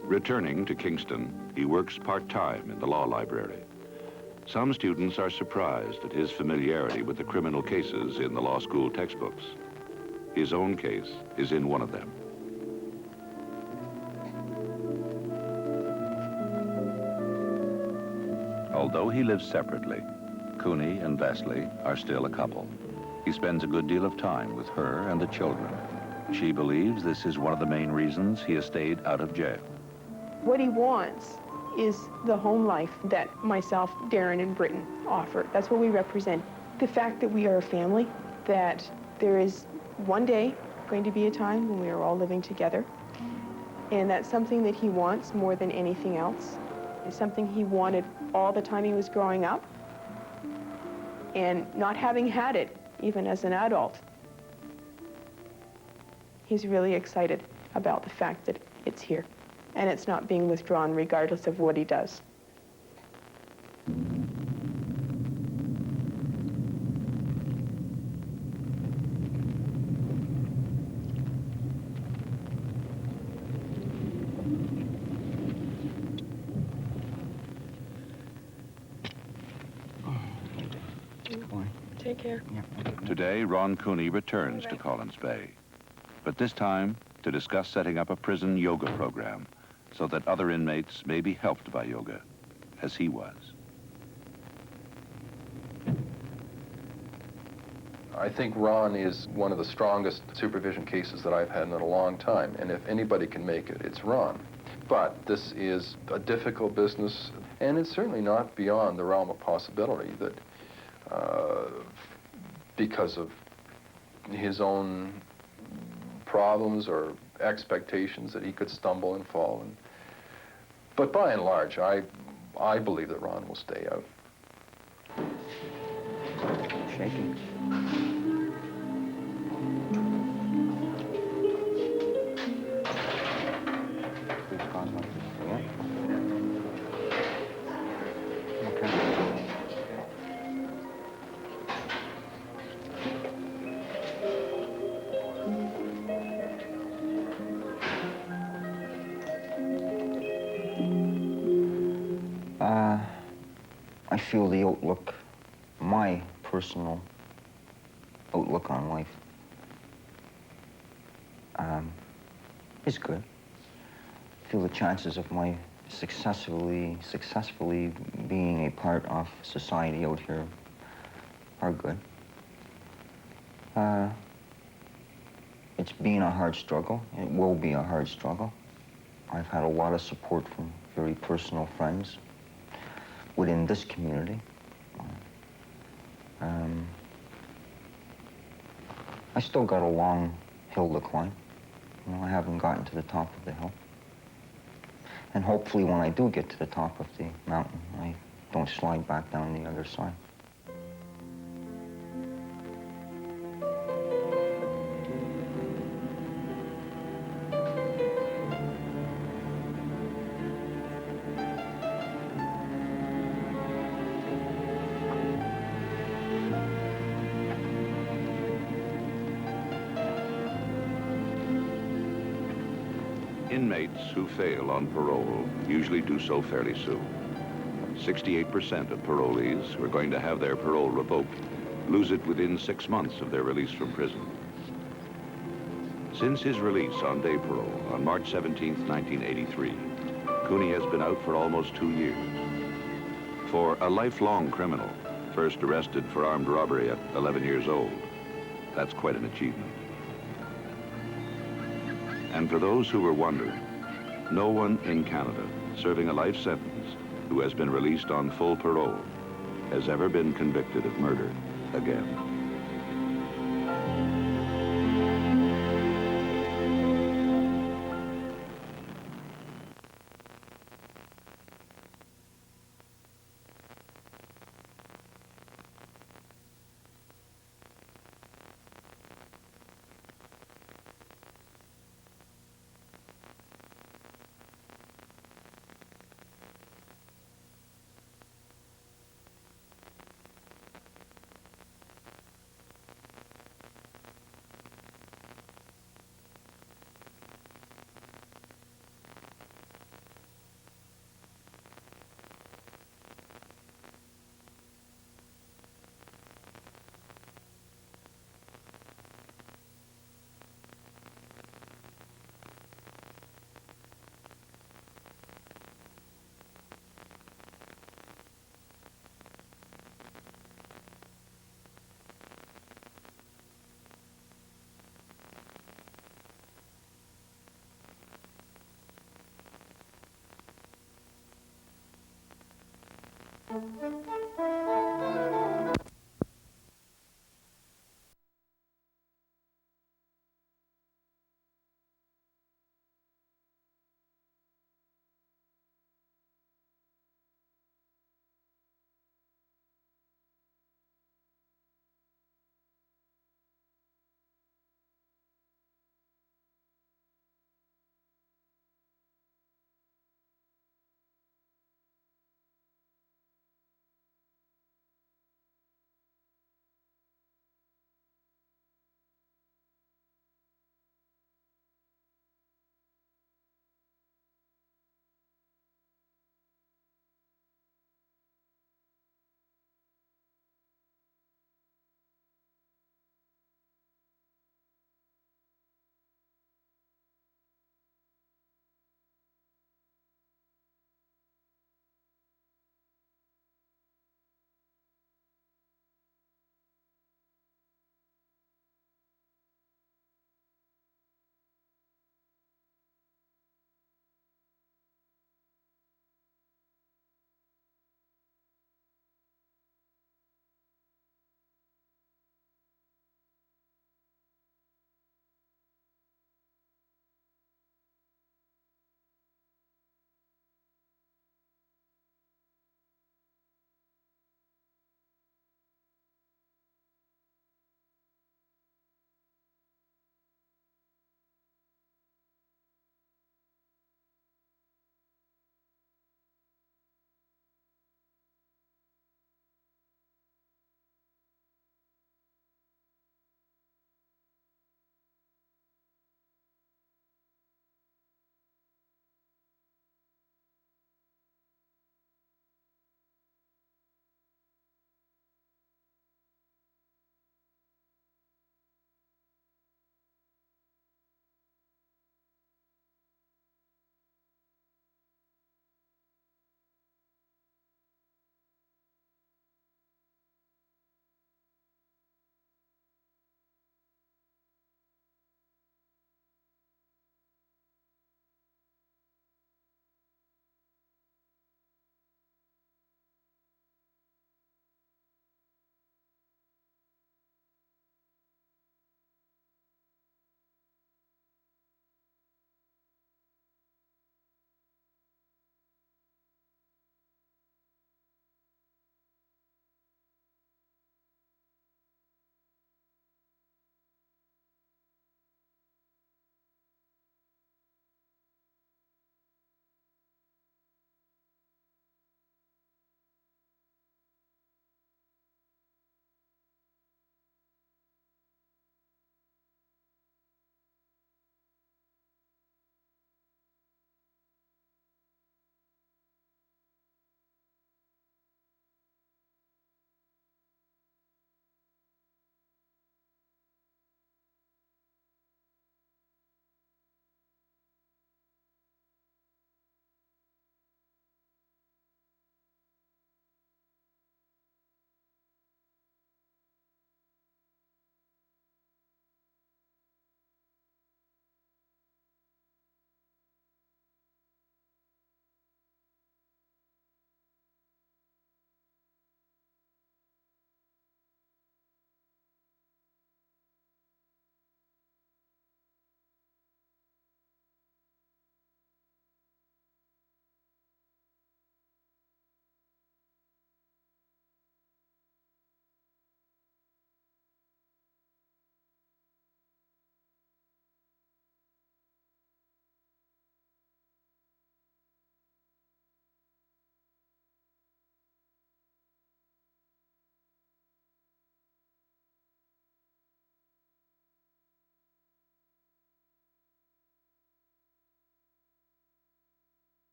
S2: Returning to Kingston, he works part-time in the law library. Some students are surprised at his familiarity with the criminal cases in the law school textbooks. His own case is in one of them. Although he lives separately, Cooney and Leslie are still a couple. He spends a good deal of time with her and the children. She believes this is one of the main reasons he has stayed out of jail.
S3: What he wants is the home life that myself, Darren, and Britton offer. That's what we represent. The fact that we are a family, that there is one day going to be a time when we are all living together, and that's something that he wants more than anything else. It's something he wanted all the time he was growing up, and not having had it, even as an adult. He's really excited about the fact that it's here, and it's not being withdrawn regardless of what he does. Take care.
S2: Today, Ron Cooney returns to Collins Bay, but this time to discuss setting up a prison yoga program so that other inmates may be helped by yoga, as he was.
S20: I think Ron is one of the strongest supervision cases that I've had in a long time, and if anybody can make it, it's Ron. But this is a difficult business, and it's certainly not beyond the realm of possibility that because of his own problems or expectations that he could stumble and fall. But by and large, I believe that Ron will stay out.
S4: Shaking. I feel the outlook, my personal outlook on life, is good. I feel the chances of my successfully being a part of society out here are good. It's been a hard struggle. It will be a hard struggle. I've had a lot of support from very personal friends within this community. I still got a long hill to climb. You know, I haven't gotten to the top of the hill. And hopefully when I do get to the top of the mountain, I don't slide back down the other side.
S2: Inmates who fail on parole usually do so fairly soon. 68% of parolees who are going to have their parole revoked lose it within 6 months of their release from prison. Since his release on day parole on March 17, 1983, Cooney has been out for almost 2 years. For a lifelong criminal, first arrested for armed robbery at 11 years old, that's quite an achievement. And for those who were wondering, no one in Canada serving a life sentence who has been released on full parole has ever been convicted of murder again.